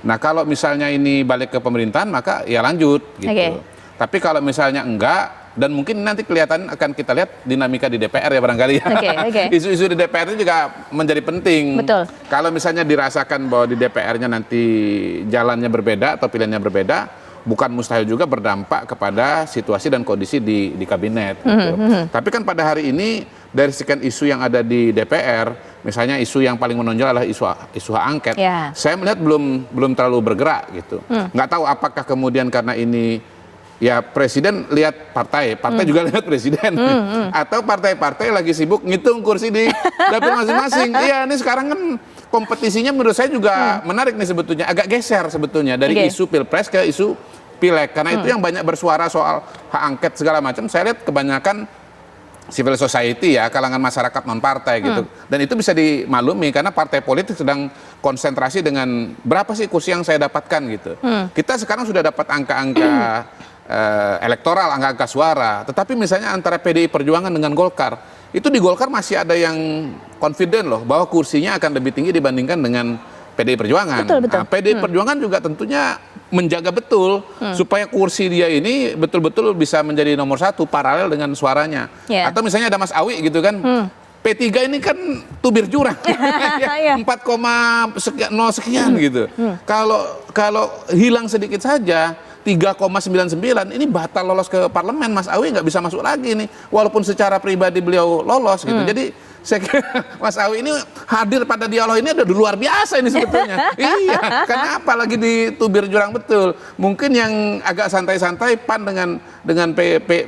[SPEAKER 10] Nah kalau misalnya ini balik ke pemerintahan maka ya lanjut gitu. Tapi kalau misalnya enggak, dan mungkin nanti kelihatan akan kita lihat dinamika di DPR ya barangkali ya. Isu-isu di DPR itu juga menjadi penting.
[SPEAKER 2] Betul.
[SPEAKER 10] Kalau misalnya dirasakan bahwa di DPR-nya nanti jalannya berbeda atau pilihannya berbeda, bukan mustahil juga berdampak kepada situasi dan kondisi di kabinet. Gitu. Tapi kan pada hari ini dari sekian isu yang ada di DPR, misalnya isu yang paling menonjol adalah isu hak angket. Saya melihat belum terlalu bergerak gitu. Nggak tahu apakah kemudian karena ini ya presiden lihat partai juga lihat presiden, atau partai-partai lagi sibuk ngitung kursi di dapil masing-masing. Iya, ini sekarang kan kompetisinya menurut saya juga menarik nih sebetulnya, agak geser sebetulnya dari isu pilpres ke isu pileg, karena itu yang banyak bersuara soal hak angket segala macam. Saya lihat kebanyakan civil society ya, kalangan masyarakat non partai gitu, dan itu bisa dimaklumi karena partai politik sedang konsentrasi dengan berapa sih kursi yang saya dapatkan gitu. Kita sekarang sudah dapat angka-angka elektoral, angka-angka suara, tetapi misalnya antara PDI Perjuangan dengan Golkar, itu di Golkar masih ada yang confident loh bahwa kursinya akan lebih tinggi dibandingkan dengan PDI Perjuangan. Nah, PDI Perjuangan juga tentunya menjaga betul supaya kursi dia ini betul-betul bisa menjadi nomor 1 paralel dengan suaranya. Atau misalnya ada Mas Awi gitu kan, P3 ini kan tubir jurang, 4,0 sekian gitu. Kalau hilang sedikit saja 3,99 ini batal lolos ke parlemen, Mas Awi nggak bisa masuk lagi nih, walaupun secara pribadi beliau lolos gitu. Jadi saya kira Mas Awi ini hadir pada dialog ini udah luar biasa ini sebetulnya. Iya, karena apalagi di tubir jurang betul. Mungkin yang agak santai-santai PAN dengan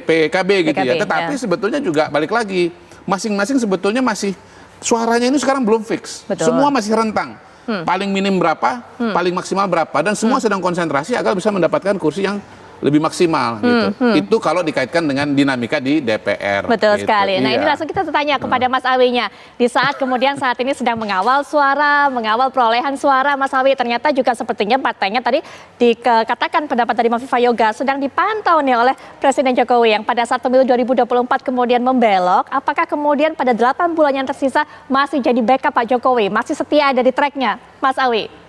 [SPEAKER 10] PKB gitu ya. Tetapi sebetulnya juga balik lagi, masing-masing sebetulnya masih suaranya ini sekarang belum fix. Semua masih rentang. Paling minim berapa, paling maksimal berapa, dan semua sedang konsentrasi agar bisa mendapatkan kursi yang lebih maksimal gitu. Itu kalau dikaitkan dengan dinamika di DPR.
[SPEAKER 2] Betul
[SPEAKER 10] gitu.
[SPEAKER 2] sekali. Nah ini langsung kita tanya kepada Mas Awinya. Di saat kemudian saat ini sedang mengawal suara, mengawal perolehan suara, Mas Awi ternyata juga sepertinya partainya tadi dikatakan pendapat dari Mas Viva Yoga sedang dipantau nih oleh Presiden Jokowi yang pada saat pemilu 2024 kemudian membelok. Apakah kemudian pada 8 bulan yang tersisa masih jadi backup Pak Jokowi? Masih setia ada di tracknya, Mas Awi?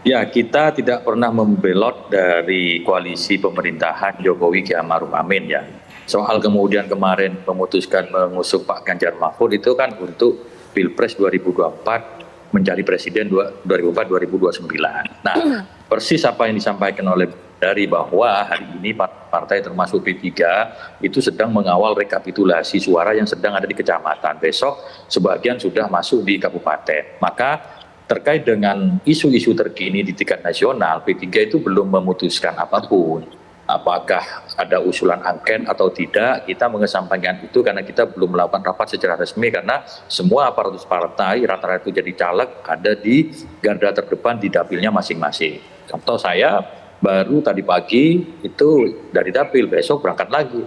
[SPEAKER 12] Ya, kita tidak pernah membelot dari koalisi pemerintahan Jokowi Kiai Ma'ruf Amin ya. Soal kemudian kemarin memutuskan mengusung Pak Ganjar Mahfud itu kan untuk Pilpres 2024 mencari presiden 2024-2029. Nah, persis apa yang disampaikan oleh dari bahwa hari ini partai termasuk P3 itu sedang mengawal rekapitulasi suara yang sedang ada di kecamatan. Besok sebagian sudah masuk di kabupaten. Maka terkait dengan isu-isu terkini di tingkat nasional, P3 itu belum memutuskan apapun. Apakah ada usulan angket atau tidak, kita mengesampingkan itu karena kita belum melakukan rapat secara resmi, karena semua aparatus partai rata-rata itu jadi caleg ada di garda terdepan di dapilnya masing-masing. Contoh saya baru tadi pagi itu dari dapil, besok berangkat lagi.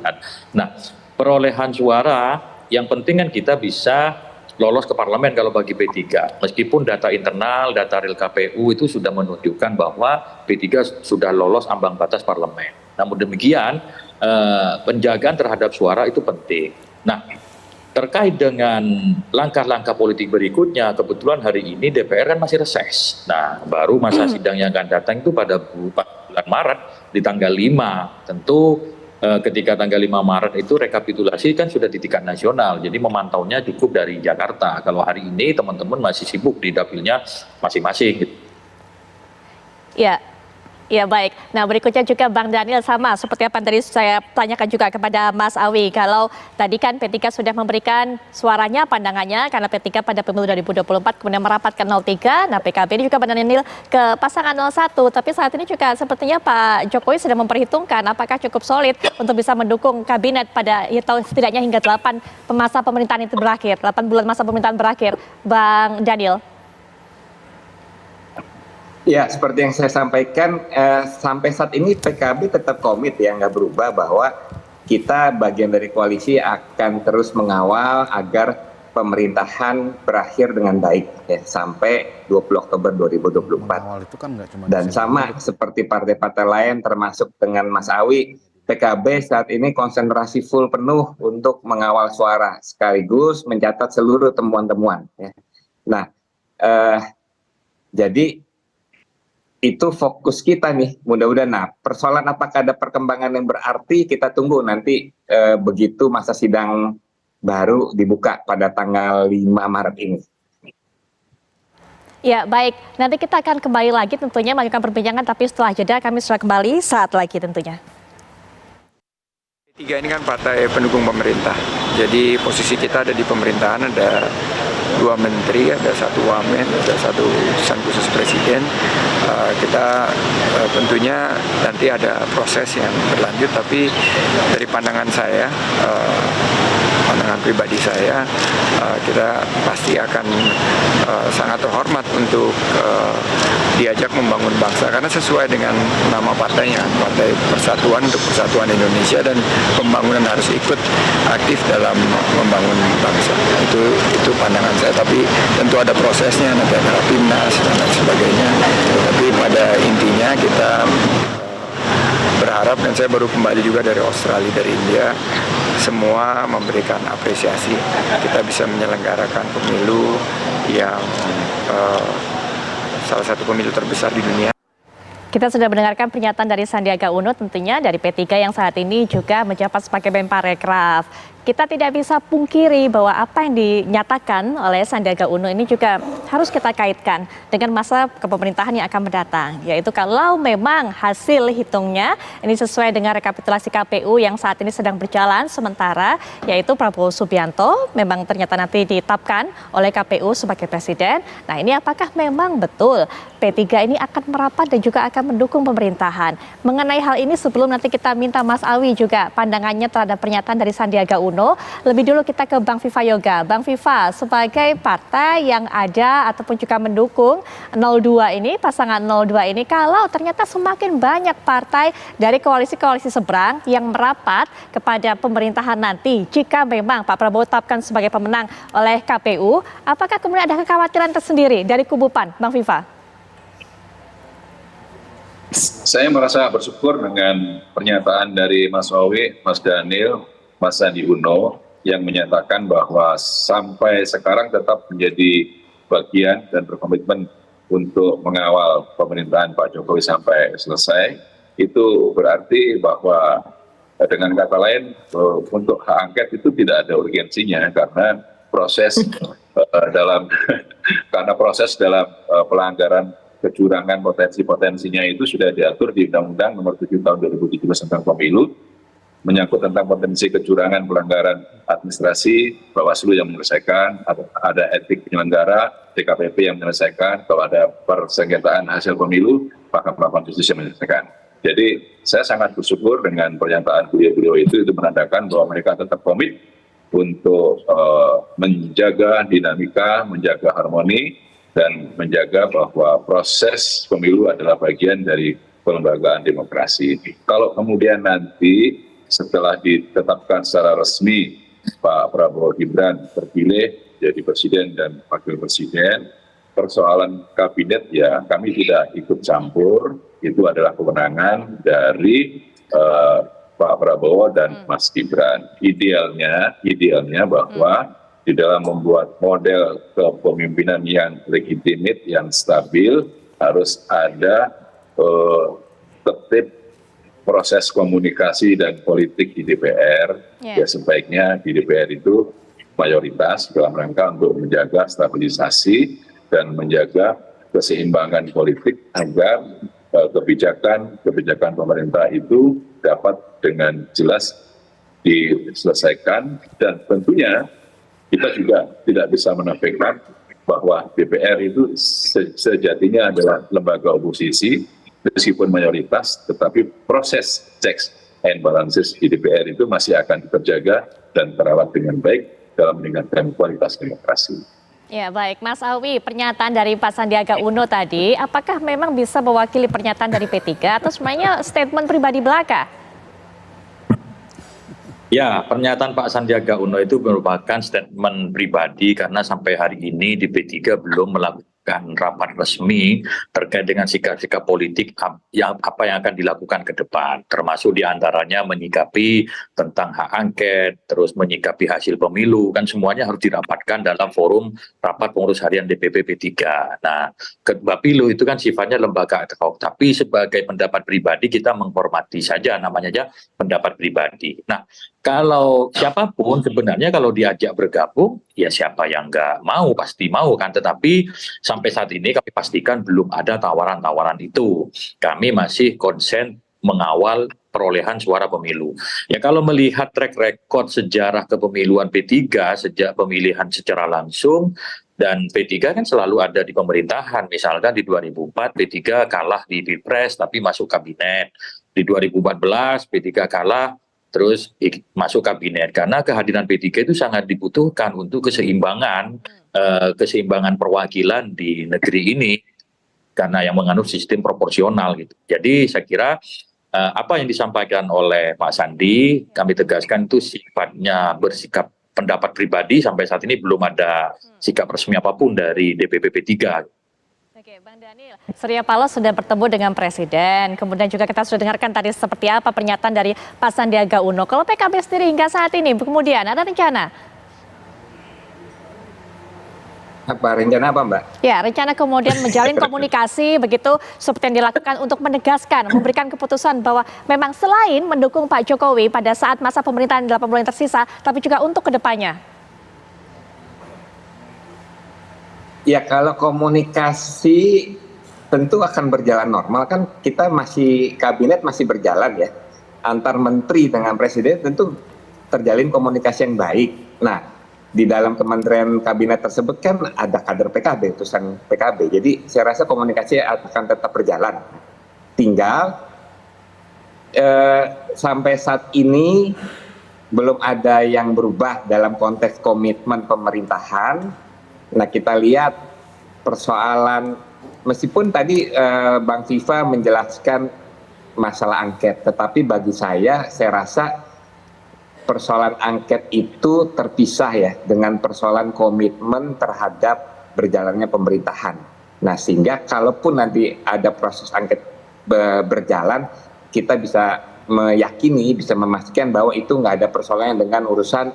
[SPEAKER 12] Nah, perolehan suara yang penting kan kita bisa lolos ke parlemen kalau bagi P3. Meskipun data internal, data real KPU itu sudah menunjukkan bahwa P3 sudah lolos ambang batas parlemen. Namun demikian, penjagaan terhadap suara itu penting. Nah, terkait dengan langkah-langkah politik berikutnya, kebetulan hari ini DPR kan masih reses. Nah, baru masa sidang yang akan datang itu pada bulan Maret di tanggal 5. Tentu ketika tanggal 5 Maret itu rekapitulasi kan sudah di tingkat nasional, jadi memantaunya cukup dari Jakarta. Kalau hari ini teman-teman masih sibuk di dapilnya masing-masing.
[SPEAKER 2] Ya baik. Nah berikutnya juga Bang Daniel, sama seperti apa tadi saya tanyakan juga kepada Mas Awi. Kalau tadi kan P3 sudah memberikan suaranya, pandangannya, karena P3 pada pemilu 2024 kemudian merapat ke 03. Nah PKB ini juga Bang Daniel ke pasangan 01. Tapi saat ini juga sepertinya Pak Jokowi sedang memperhitungkan apakah cukup solid untuk bisa mendukung kabinet pada atau setidaknya hingga 8 masa pemerintahan itu berakhir. 8 bulan masa pemerintahan berakhir. Bang Daniel.
[SPEAKER 11] Ya, seperti yang saya sampaikan, sampai saat ini PKB tetap komit ya, nggak berubah, bahwa kita bagian dari koalisi akan terus mengawal agar pemerintahan berakhir dengan baik ya, sampai 20 Oktober 2024. Dan sama seperti partai-partai lain termasuk dengan Mas Awi, PKB saat ini konsentrasi full penuh untuk mengawal suara sekaligus mencatat seluruh temuan-temuan ya. Nah, jadi itu fokus kita nih, mudah-mudahan. Nah, persoalan apakah ada perkembangan yang berarti, kita tunggu nanti begitu masa sidang baru dibuka pada tanggal 5 Maret ini.
[SPEAKER 2] Ya baik, nanti kita akan kembali lagi tentunya melanjutkan perbincangan, tapi setelah jeda kami sudah kembali saat lagi tentunya.
[SPEAKER 16] P3 ini kan partai pendukung pemerintah, jadi posisi kita ada di pemerintahan, ada 2 menteri, ada 1 wamen, ada 1 utusan khusus presiden. Kita tentunya nanti ada proses yang berlanjut, tapi dari pandangan saya, pandangan pribadi saya, kita pasti akan sangat terhormat untuk diajak membangun bangsa, karena sesuai dengan nama partainya, Partai Persatuan untuk Persatuan Indonesia, dan pembangunan harus ikut aktif dalam membangun bangsa. Itu pandangan saya, tapi tentu ada prosesnya, nanti ada rapimnas dan lain sebagainya. Tapi pada intinya kita berharap, dan saya baru kembali juga dari Australia, dari India, semua memberikan apresiasi. Kita bisa menyelenggarakan pemilu yang salah satu pemilu terbesar di dunia.
[SPEAKER 2] Kita sudah mendengarkan pernyataan dari Sandiaga Uno tentunya dari P3 yang saat ini juga menjabat sebagai Menparekraf. Kita tidak bisa pungkiri bahwa apa yang dinyatakan oleh Sandiaga Uno ini juga harus kita kaitkan dengan masa kepemerintahan yang akan mendatang. Yaitu kalau memang hasil hitungnya ini sesuai dengan rekapitulasi KPU yang saat ini sedang berjalan sementara, yaitu Prabowo Subianto memang ternyata nanti ditetapkan oleh KPU sebagai presiden. Nah ini apakah memang betul P3 ini akan merapat dan juga akan mendukung pemerintahan? Mengenai hal ini sebelum nanti kita minta Mas Awi juga pandangannya terhadap pernyataan dari Sandiaga Uno. Lebih dulu kita ke Bang Viva Yoga. Bang Viva, sebagai partai yang ada ataupun juga mendukung 02 ini, pasangan 02 ini, kalau ternyata semakin banyak partai dari koalisi-koalisi seberang yang merapat kepada pemerintahan nanti, jika memang Pak Prabowo tetapkan sebagai pemenang oleh KPU, apakah kemudian ada kekhawatiran tersendiri dari kubu PAN, Bang Viva?
[SPEAKER 13] Saya merasa bersyukur dengan pernyataan dari Mas Awi, Mas Daniel, Mas Sandi Uno yang menyatakan bahwa sampai sekarang tetap menjadi bagian dan berkomitmen untuk mengawal pemerintahan Pak Jokowi sampai selesai. Itu berarti bahwa dengan kata lain untuk hak angket itu tidak ada urgensinya, karena proses dalam pelanggaran kecurangan potensi-potensinya itu sudah diatur di Undang-Undang Nomor 7 Tahun 2017 tentang Pemilu, menyangkut tentang potensi kecurangan, pelanggaran administrasi, Bawaslu yang menyelesaikan, ada etik penyelenggara, DKPP yang menyelesaikan, kalau ada persengketaan hasil pemilu, Mahkamah Konstitusi yang menyelesaikan. Jadi saya sangat bersyukur dengan pernyataan beliau itu menandakan bahwa mereka tetap komit untuk menjaga dinamika, menjaga harmoni, dan menjaga bahwa proses pemilu adalah bagian dari pelembagaan demokrasi. Kalau kemudian nanti setelah ditetapkan secara resmi Pak Prabowo Gibran terpilih jadi presiden dan wakil presiden, persoalan kabinet ya kami tidak ikut campur, itu adalah kewenangan dari Pak Prabowo dan Mas Gibran. Idealnya bahwa di dalam membuat model kepemimpinan yang legitimit, yang stabil, harus ada tertib proses komunikasi dan politik di DPR, ya sebaiknya di DPR itu mayoritas dalam rangka untuk menjaga stabilisasi dan menjaga keseimbangan politik agar kebijakan pemerintah itu dapat dengan jelas diselesaikan, dan tentunya kita juga tidak bisa menafikan bahwa DPR itu sejatinya adalah lembaga oposisi meskipun mayoritas, tetapi proses checks and balances di DPR itu masih akan terjaga dan terawat dengan baik dalam meningkatkan kualitas demokrasi.
[SPEAKER 2] Ya baik, Mas Awi, pernyataan dari Pak Sandiaga Uno tadi, apakah memang bisa mewakili pernyataan dari P3 atau sebenarnya statement pribadi belaka?
[SPEAKER 12] Ya, pernyataan Pak Sandiaga Uno itu merupakan statement pribadi karena sampai hari ini di P3 belum melakukan rapat resmi terkait dengan sikap-sikap politik apa yang akan dilakukan ke depan, termasuk diantaranya menyikapi tentang hak angket, terus menyikapi hasil pemilu, kan semuanya harus dirapatkan dalam forum rapat pengurus harian DPP P3. Nah, Bapilu itu kan sifatnya lembaga ad hoc, tapi sebagai pendapat pribadi kita menghormati saja, namanya aja pendapat pribadi. Nah, kalau siapapun sebenarnya kalau diajak bergabung, ya siapa yang nggak mau, pasti mau kan. Tetapi sampai saat ini kami pastikan belum ada tawaran-tawaran itu. Kami masih konsen mengawal perolehan suara pemilu. Ya kalau melihat track record sejarah kepemiluan P3 sejak pemilihan secara langsung, dan P3 kan selalu ada di pemerintahan. Misalkan di 2004 P3 kalah di Pilpres tapi masuk kabinet. Di 2014 P3 kalah terus masuk kabinet, karena kehadiran P3 itu sangat dibutuhkan untuk keseimbangan perwakilan di negeri ini, karena yang menganut sistem proporsional gitu. Jadi saya kira apa yang disampaikan oleh Pak Sandi kami tegaskan itu sifatnya bersikap pendapat pribadi. Sampai saat ini belum ada sikap resmi apapun dari DPP P3.
[SPEAKER 2] Oke, Bang Daniel, Surya Paloh sudah bertemu dengan Presiden, kemudian juga kita sudah dengarkan tadi seperti apa pernyataan dari Pak Sandiaga Uno. Kalau PKB sendiri hingga saat ini, kemudian ada rencana?
[SPEAKER 11] Rencana apa, Mbak?
[SPEAKER 2] Ya, rencana kemudian menjalin komunikasi begitu seperti yang dilakukan untuk menegaskan, memberikan keputusan bahwa memang selain mendukung Pak Jokowi pada saat masa pemerintahan 8 bulan tersisa, tapi juga untuk kedepannya.
[SPEAKER 11] Ya kalau komunikasi tentu akan berjalan normal, kan kita masih kabinet masih berjalan ya, antar menteri dengan presiden tentu terjalin komunikasi yang baik. Nah di dalam kementerian kabinet tersebut kan ada kader PKB, utusan PKB, jadi saya rasa komunikasi akan tetap berjalan. Tinggal sampai saat ini belum ada yang berubah dalam konteks komitmen pemerintahan. Nah kita lihat persoalan, meskipun tadi Bang Viva menjelaskan masalah angket, tetapi bagi saya rasa persoalan angket itu terpisah ya dengan persoalan komitmen terhadap berjalannya pemerintahan. Nah sehingga kalaupun nanti ada proses angket berjalan, kita bisa meyakini, bisa memastikan bahwa itu nggak ada persoalan dengan urusan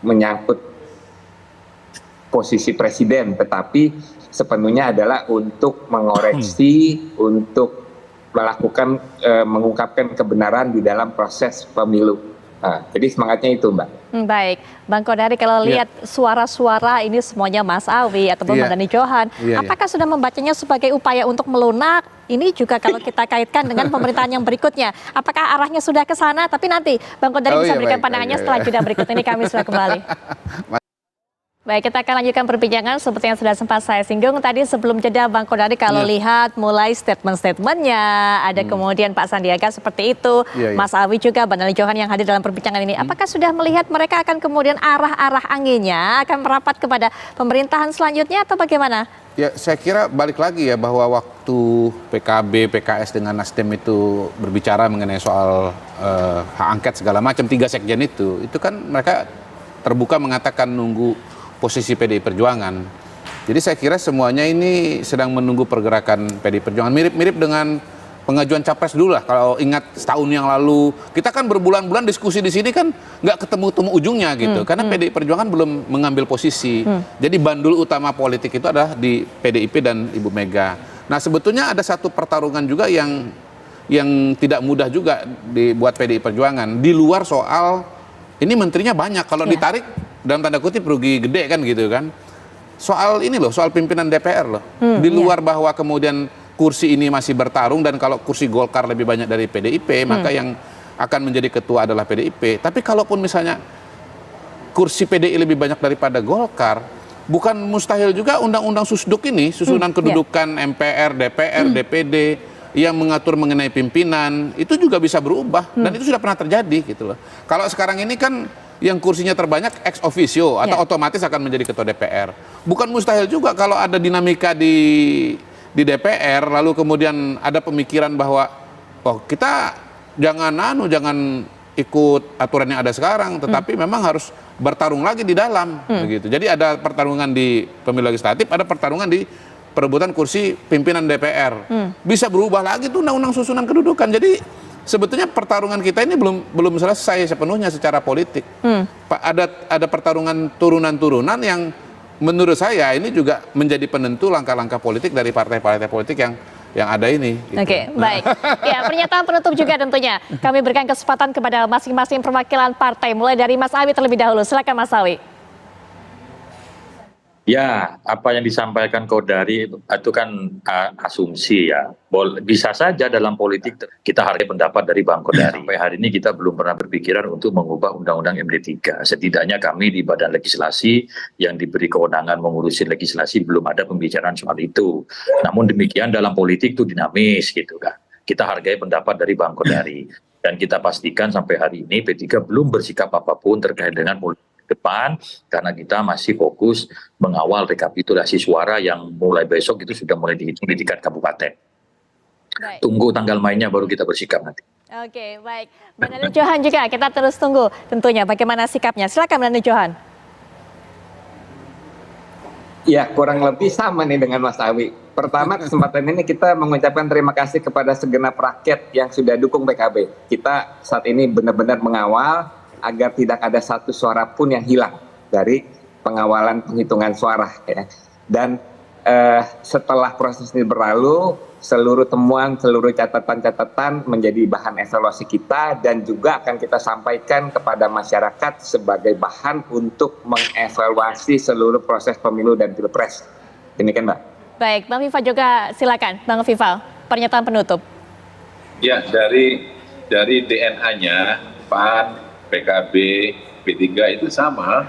[SPEAKER 11] menyangkut posisi presiden, tetapi sepenuhnya adalah untuk mengoreksi, untuk melakukan mengungkapkan kebenaran di dalam proses pemilu. Jadi semangatnya itu, Mbak.
[SPEAKER 2] Baik, Bang Kodari, kalau lihat suara-suara ini semuanya Mas Awi ataupun Bang Dani Johan, apakah sudah membacanya sebagai upaya untuk melunak? Ini juga kalau kita kaitkan dengan pemerintahan yang berikutnya, apakah arahnya sudah ke sana? Tapi nanti Bang Kodari bisa berikan pandangannya setelah jeda berikut ini. Kami sudah kembali. Baik, kita akan lanjutkan perbincangan seperti yang sudah sempat saya singgung tadi sebelum jeda, Bang Kodari. Kalau lihat mulai statement-statementnya, ada kemudian Pak Sandiaga seperti itu, Mas Awi juga, Bang Dani Johan yang hadir dalam perbincangan ini. Apakah sudah melihat mereka akan kemudian arah-arah anginnya akan merapat kepada pemerintahan selanjutnya atau bagaimana?
[SPEAKER 10] Ya, saya kira balik lagi ya bahwa waktu PKB, PKS dengan Nasdem itu berbicara mengenai soal hak angket segala macam, 3 sekjen itu kan mereka terbuka mengatakan nunggu posisi PDI Perjuangan. Jadi saya kira semuanya ini sedang menunggu pergerakan PDI Perjuangan. Mirip-mirip dengan pengajuan capres dulu lah. Kalau ingat setahun yang lalu, kita kan berbulan-bulan diskusi di sini kan nggak ketemu-temu ujungnya gitu. Karena PDI Perjuangan belum mengambil posisi. Jadi bandul utama politik itu adalah di PDIP dan Ibu Mega. Nah sebetulnya ada satu pertarungan juga yang tidak mudah juga dibuat PDI Perjuangan. Di luar soal, ini menterinya banyak. Kalau ditarik dalam tanda kutip rugi gede kan gitu kan. Soal ini loh, soal pimpinan DPR loh. Di luar bahwa kemudian kursi ini masih bertarung dan kalau kursi Golkar lebih banyak dari PDIP, maka yang akan menjadi ketua adalah PDIP. Tapi kalaupun misalnya kursi PDI lebih banyak daripada Golkar, bukan mustahil juga undang-undang susduk ini, susunan kedudukan MPR, DPR, DPD yang mengatur mengenai pimpinan, itu juga bisa berubah dan itu sudah pernah terjadi gitu loh. Kalau sekarang ini kan yang kursinya terbanyak ex officio atau otomatis akan menjadi ketua DPR. Bukan mustahil juga kalau ada dinamika di DPR lalu kemudian ada pemikiran bahwa kita jangan ikut aturan yang ada sekarang, tetapi memang harus bertarung lagi di dalam begitu. Jadi ada pertarungan di pemilu legislatif, ada pertarungan di perebutan kursi pimpinan DPR. Bisa berubah lagi tuh undang-undang susunan kedudukan. Jadi sebetulnya pertarungan kita ini belum selesai sepenuhnya secara politik. Ada pertarungan turunan-turunan yang menurut saya ini juga menjadi penentu langkah-langkah politik dari partai-partai politik yang ada ini. Gitu.
[SPEAKER 2] Oke, baik. Ya, pernyataan penutup juga tentunya. Kami berikan kesempatan kepada masing-masing perwakilan partai. Mulai dari Mas Awi terlebih dahulu. Silakan Mas Awi.
[SPEAKER 12] Ya, apa yang disampaikan Kodari itu kan asumsi ya. Bisa saja dalam politik kita hargai pendapat dari Bang Kodari. Sampai hari ini kita belum pernah berpikiran untuk mengubah Undang-Undang MD3. Setidaknya kami di Badan Legislasi yang diberi kewenangan mengurusi legislasi belum ada pembicaraan soal itu. Namun demikian dalam politik itu dinamis gitu kan. Kita hargai pendapat dari Bang Kodari. Dan kita pastikan sampai hari ini P3 belum bersikap apapun terkait dengan politik depan karena kita masih fokus mengawal rekapitulasi suara yang mulai besok itu sudah mulai dihitung di tingkat kabupaten. Baik. Tunggu tanggal mainnya baru kita bersikap nanti.
[SPEAKER 2] Oke, baik. Bang Daniel Johan juga kita terus tunggu tentunya bagaimana sikapnya. Silakan Bang Daniel Johan.
[SPEAKER 11] Ya, kurang lebih sama nih dengan Mas Awi. Pertama, kesempatan ini kita mengucapkan terima kasih kepada segenap rakyat yang sudah dukung PKB. Kita saat ini benar-benar mengawal agar tidak ada satu suara pun yang hilang dari pengawalan penghitungan suara. Ya. Dan setelah proses ini berlalu, seluruh temuan, seluruh catatan-catatan menjadi bahan evaluasi kita dan juga akan kita sampaikan kepada masyarakat sebagai bahan untuk mengevaluasi seluruh proses pemilu dan pilpres. Demikian, Mbak.
[SPEAKER 2] Baik, Bang Viva juga silakan. Bang Viva, pernyataan penutup.
[SPEAKER 13] Ya, dari DNA-nya PAN, PKB, P3 itu sama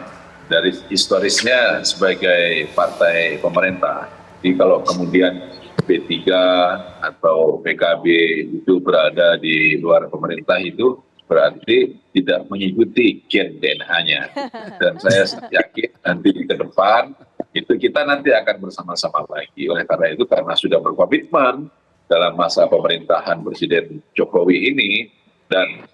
[SPEAKER 13] dari historisnya sebagai partai pemerintah. Jadi kalau kemudian P3 atau PKB itu berada di luar pemerintah itu berarti tidak mengikuti gen DNA-nya. Dan saya yakin nanti ke depan itu kita nanti akan bersama-sama lagi. Oleh karena itu karena sudah berkomitmen dalam masa pemerintahan Presiden Jokowi ini dan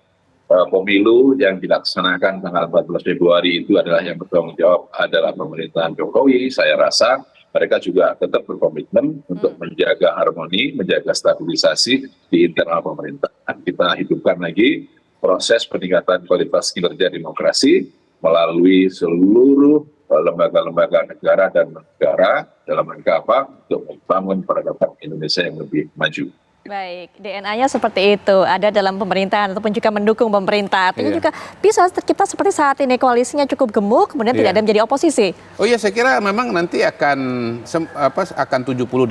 [SPEAKER 13] pemilu yang dilaksanakan tanggal 14 Februari itu adalah yang bertanggung jawab adalah pemerintahan Jokowi. Saya rasa mereka juga tetap berkomitmen untuk menjaga harmoni, menjaga stabilisasi di internal pemerintahan. Kita hidupkan lagi proses peningkatan kualitas kinerja demokrasi melalui seluruh lembaga-lembaga negara dan negara dalam rangka apa? Untuk membangun peradaban Indonesia yang lebih maju.
[SPEAKER 2] Baik, DNA-nya seperti itu, ada dalam pemerintahan ataupun juga mendukung pemerintah. Artinya juga bisa kita seperti saat ini koalisinya cukup gemuk, kemudian tidak ada menjadi oposisi.
[SPEAKER 10] Oh iya, saya kira memang nanti akan 70-80%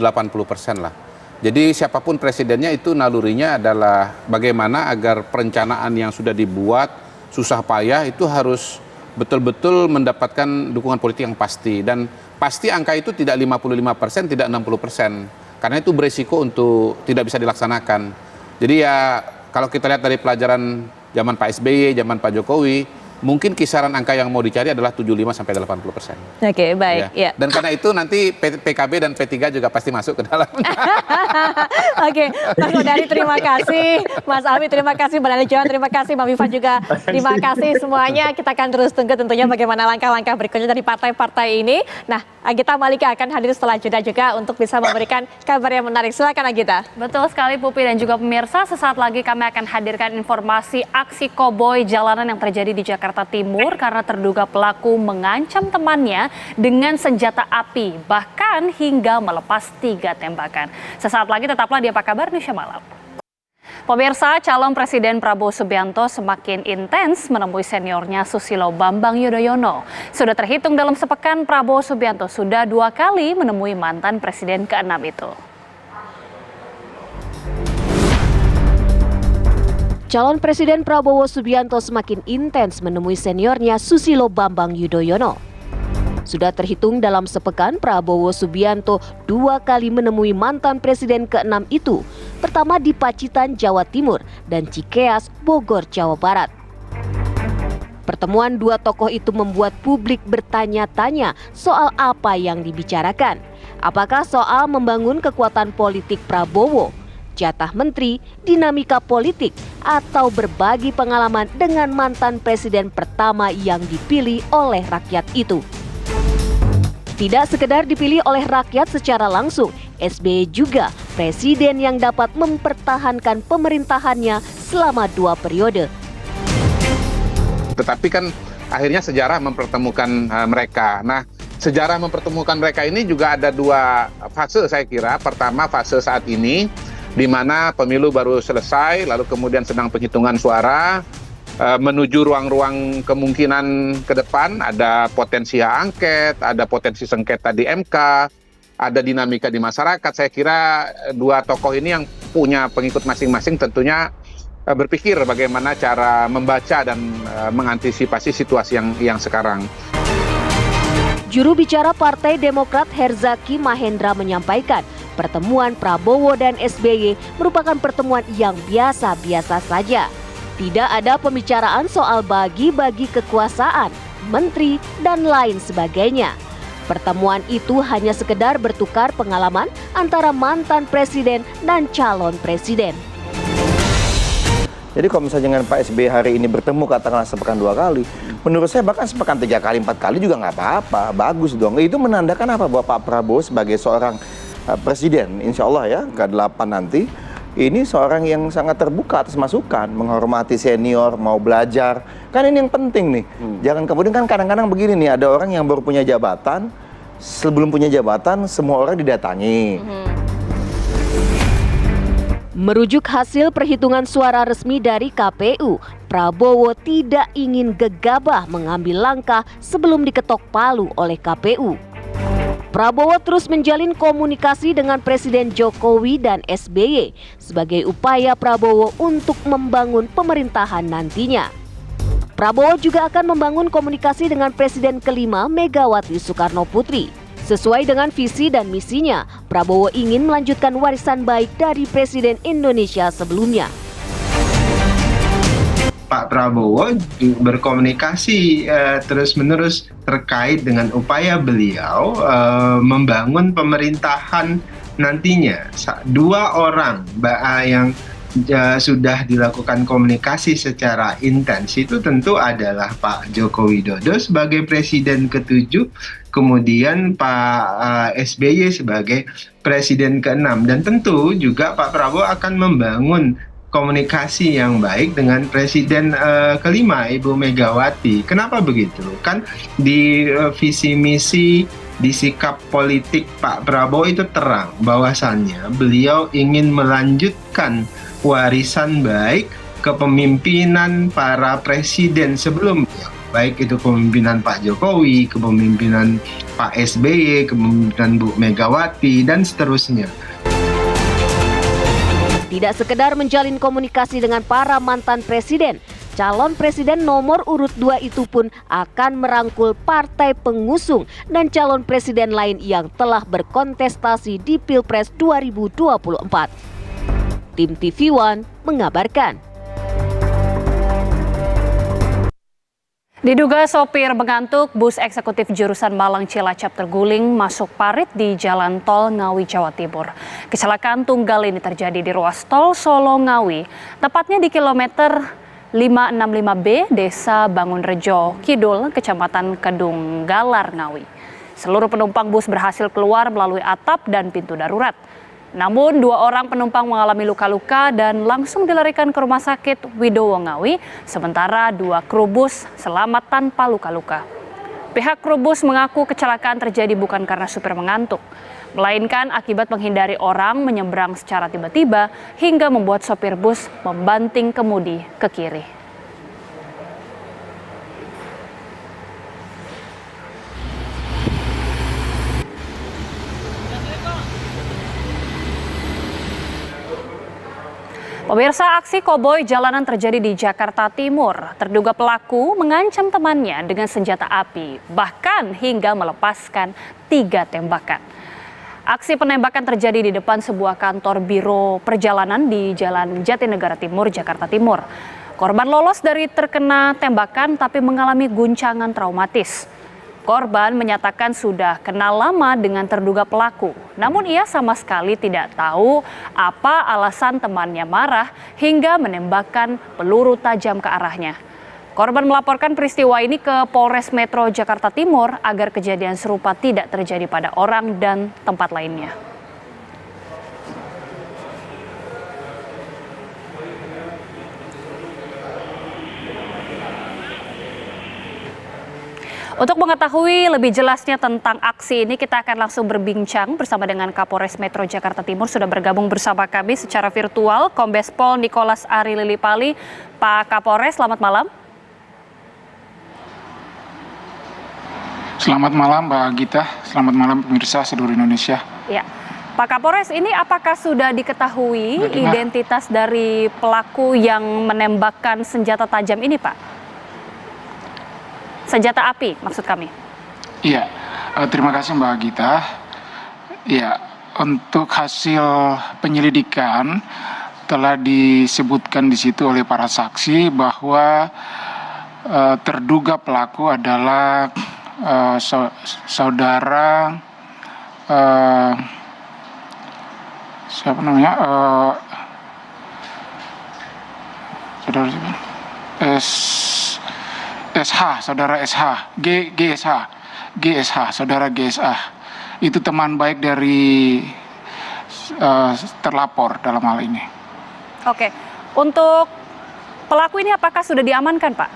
[SPEAKER 10] lah. Jadi siapapun presidennya itu nalurinya adalah bagaimana agar perencanaan yang sudah dibuat susah payah itu harus betul-betul mendapatkan dukungan politik yang pasti. Dan pasti angka itu tidak 55%, tidak 60%. Karena itu beresiko untuk tidak bisa dilaksanakan. Jadi ya kalau kita lihat dari pelajaran zaman Pak SBY, zaman Pak Jokowi, mungkin kisaran angka yang mau dicari adalah 75-80%.
[SPEAKER 2] Oke, baik. Ya.
[SPEAKER 10] Dan karena itu nanti PKB dan P3 juga pasti masuk ke dalam.
[SPEAKER 2] Oke, Mas Kodari terima kasih, Mas Ami terima kasih, Mbak Nani Johan terima kasih, Mbak Viva juga terima kasih semuanya. Kita akan terus tunggu tentunya bagaimana langkah-langkah berikutnya dari partai-partai ini. Nah, Agita Malika akan hadir setelah jeda juga untuk bisa memberikan kabar yang menarik. Silakan Agita.
[SPEAKER 3] Betul sekali Pupi dan juga pemirsa, sesaat lagi kami akan hadirkan informasi aksi koboi jalanan yang terjadi di Jakarta Timur karena terduga pelaku mengancam temannya dengan senjata api, bahkan hingga melepas 3 tembakan. Sesaat lagi tetaplah di Apa Kabar Indonesia Malam. Pemirsa, calon Presiden Prabowo Subianto semakin intens menemui seniornya Susilo Bambang Yudhoyono. Sudah terhitung dalam sepekan, Prabowo Subianto sudah 2 kali menemui mantan Presiden ke-6 itu.
[SPEAKER 9] Calon Presiden Prabowo Subianto semakin intens menemui seniornya Susilo Bambang Yudhoyono. Sudah terhitung dalam sepekan, Prabowo Subianto 2 kali menemui mantan Presiden ke-6 itu. Pertama di Pacitan, Jawa Timur, dan Cikeas, Bogor, Jawa Barat. Pertemuan 2 tokoh itu membuat publik bertanya-tanya soal apa yang dibicarakan. Apakah soal membangun kekuatan politik Prabowo, jatah menteri, dinamika politik, atau berbagi pengalaman dengan mantan presiden pertama yang dipilih oleh rakyat itu. Tidak sekedar dipilih oleh rakyat secara langsung, SBY juga presiden yang dapat mempertahankan pemerintahannya selama 2 periode.
[SPEAKER 10] Tetapi kan akhirnya sejarah mempertemukan mereka. Nah, sejarah mempertemukan mereka ini juga ada 2 fase saya kira. Pertama fase saat ini, di mana pemilu baru selesai, lalu kemudian sedang penghitungan suara, menuju ruang-ruang kemungkinan ke depan, ada potensi hak angket, ada potensi sengketa di MK, ada dinamika di masyarakat. Saya kira 2 tokoh ini yang punya pengikut masing-masing tentunya berpikir bagaimana cara membaca dan mengantisipasi situasi yang sekarang.
[SPEAKER 9] Juru bicara Partai Demokrat Herzaki Mahendra menyampaikan, pertemuan Prabowo dan SBY merupakan pertemuan yang biasa-biasa saja. Tidak ada pembicaraan soal bagi-bagi kekuasaan, menteri, dan lain sebagainya. Pertemuan itu hanya sekedar bertukar pengalaman antara mantan presiden dan calon presiden.
[SPEAKER 17] Jadi kalau misalnya dengan Pak SBY hari ini bertemu katakanlah sepekan 2 kali, menurut saya bahkan sepekan 3 kali, 4 kali juga nggak apa-apa, bagus dong. Itu menandakan apa bahwa Pak Prabowo sebagai seorang presiden, insya Allah ya, ke-8 nanti, ini seorang yang sangat terbuka atas masukan, menghormati senior, mau belajar. Kan ini yang penting nih. Jangan kemudian kan kadang-kadang begini nih, ada orang yang baru punya jabatan, sebelum punya jabatan semua orang didatangi.
[SPEAKER 9] Merujuk hasil perhitungan suara resmi dari KPU, Prabowo tidak ingin gegabah mengambil langkah sebelum diketok palu oleh KPU. Prabowo terus menjalin komunikasi dengan Presiden Jokowi dan SBY sebagai upaya Prabowo untuk membangun pemerintahan nantinya. Prabowo juga akan membangun komunikasi dengan Presiden ke-5 Megawati Soekarno Putri. Sesuai dengan visi dan misinya, Prabowo ingin melanjutkan warisan baik dari Presiden Indonesia sebelumnya.
[SPEAKER 18] Pak Prabowo berkomunikasi terus-menerus terkait dengan upaya beliau membangun pemerintahan nantinya. 2 orang yang sudah dilakukan komunikasi secara intens itu tentu adalah Pak Joko Widodo sebagai Presiden ke-7, kemudian Pak SBY sebagai Presiden ke-6, dan tentu juga Pak Prabowo akan membangun komunikasi yang baik dengan Presiden ke-5 Ibu Megawati. Kenapa begitu? Kan di visi misi, di sikap politik Pak Prabowo itu terang bahwasannya beliau ingin melanjutkan warisan baik kepemimpinan para presiden sebelumnya. Baik itu kepemimpinan Pak Jokowi, kepemimpinan Pak SBY, kepemimpinan Bu Megawati, dan seterusnya.
[SPEAKER 9] Tidak sekedar menjalin komunikasi dengan para mantan presiden, calon presiden nomor urut 2 itu pun akan merangkul partai pengusung dan calon presiden lain yang telah berkontestasi di Pilpres 2024. Tim TV One mengabarkan.
[SPEAKER 3] Diduga sopir mengantuk, bus eksekutif jurusan Malang Cilacap terguling masuk parit di Jalan Tol Ngawi, Jawa Timur. Kecelakaan tunggal ini terjadi di ruas tol Solo Ngawi, tepatnya di kilometer 565B, Desa Bangunrejo Kidul, Kecamatan Kedung Galar, Ngawi. Seluruh penumpang bus berhasil keluar melalui atap dan pintu darurat. Namun 2 orang penumpang mengalami luka-luka dan langsung dilarikan ke Rumah Sakit Widowo Ngawi, sementara 2 kru bus selamat tanpa luka-luka. Pihak kru bus mengaku kecelakaan terjadi bukan karena supir mengantuk, melainkan akibat menghindari orang menyeberang secara tiba-tiba hingga membuat sopir bus membanting kemudi ke kiri. Pemirsa, aksi koboi jalanan terjadi di Jakarta Timur. Terduga pelaku mengancam temannya dengan senjata api, bahkan hingga melepaskan 3 tembakan. Aksi penembakan terjadi di depan sebuah kantor biro perjalanan di Jalan Jatinegara Timur, Jakarta Timur. Korban lolos dari terkena tembakan tapi mengalami guncangan traumatis. Korban menyatakan sudah kenal lama dengan terduga pelaku, namun ia sama sekali tidak tahu apa alasan temannya marah hingga menembakkan peluru tajam ke arahnya. Korban melaporkan peristiwa ini ke Polres Metro Jakarta Timur agar kejadian serupa tidak terjadi pada orang dan tempat lainnya. Untuk mengetahui lebih jelasnya tentang aksi ini, kita akan langsung berbincang bersama dengan Kapolres Metro Jakarta Timur. Sudah bergabung bersama kami secara virtual, Kombes Pol Nicholas Ari Lilipali. Pak Kapolres, selamat malam.
[SPEAKER 19] Selamat malam Mbak Gita, selamat malam pemirsa seluruh Indonesia.
[SPEAKER 3] Ya, Pak Kapolres, ini apakah sudah diketahui identitas dari pelaku yang menembakkan senjata tajam ini, Pak? Senjata api maksud kami.
[SPEAKER 19] Iya, terima kasih Mbak Gita. Ya, untuk hasil penyelidikan telah disebutkan di situ oleh para saksi bahwa terduga pelaku adalah saudara siapa namanya? Saudara saudara SH, GSH, saudara GSH. Itu teman baik dari terlapor dalam hal ini.
[SPEAKER 3] Oke, untuk pelaku ini apakah sudah diamankan, Pak?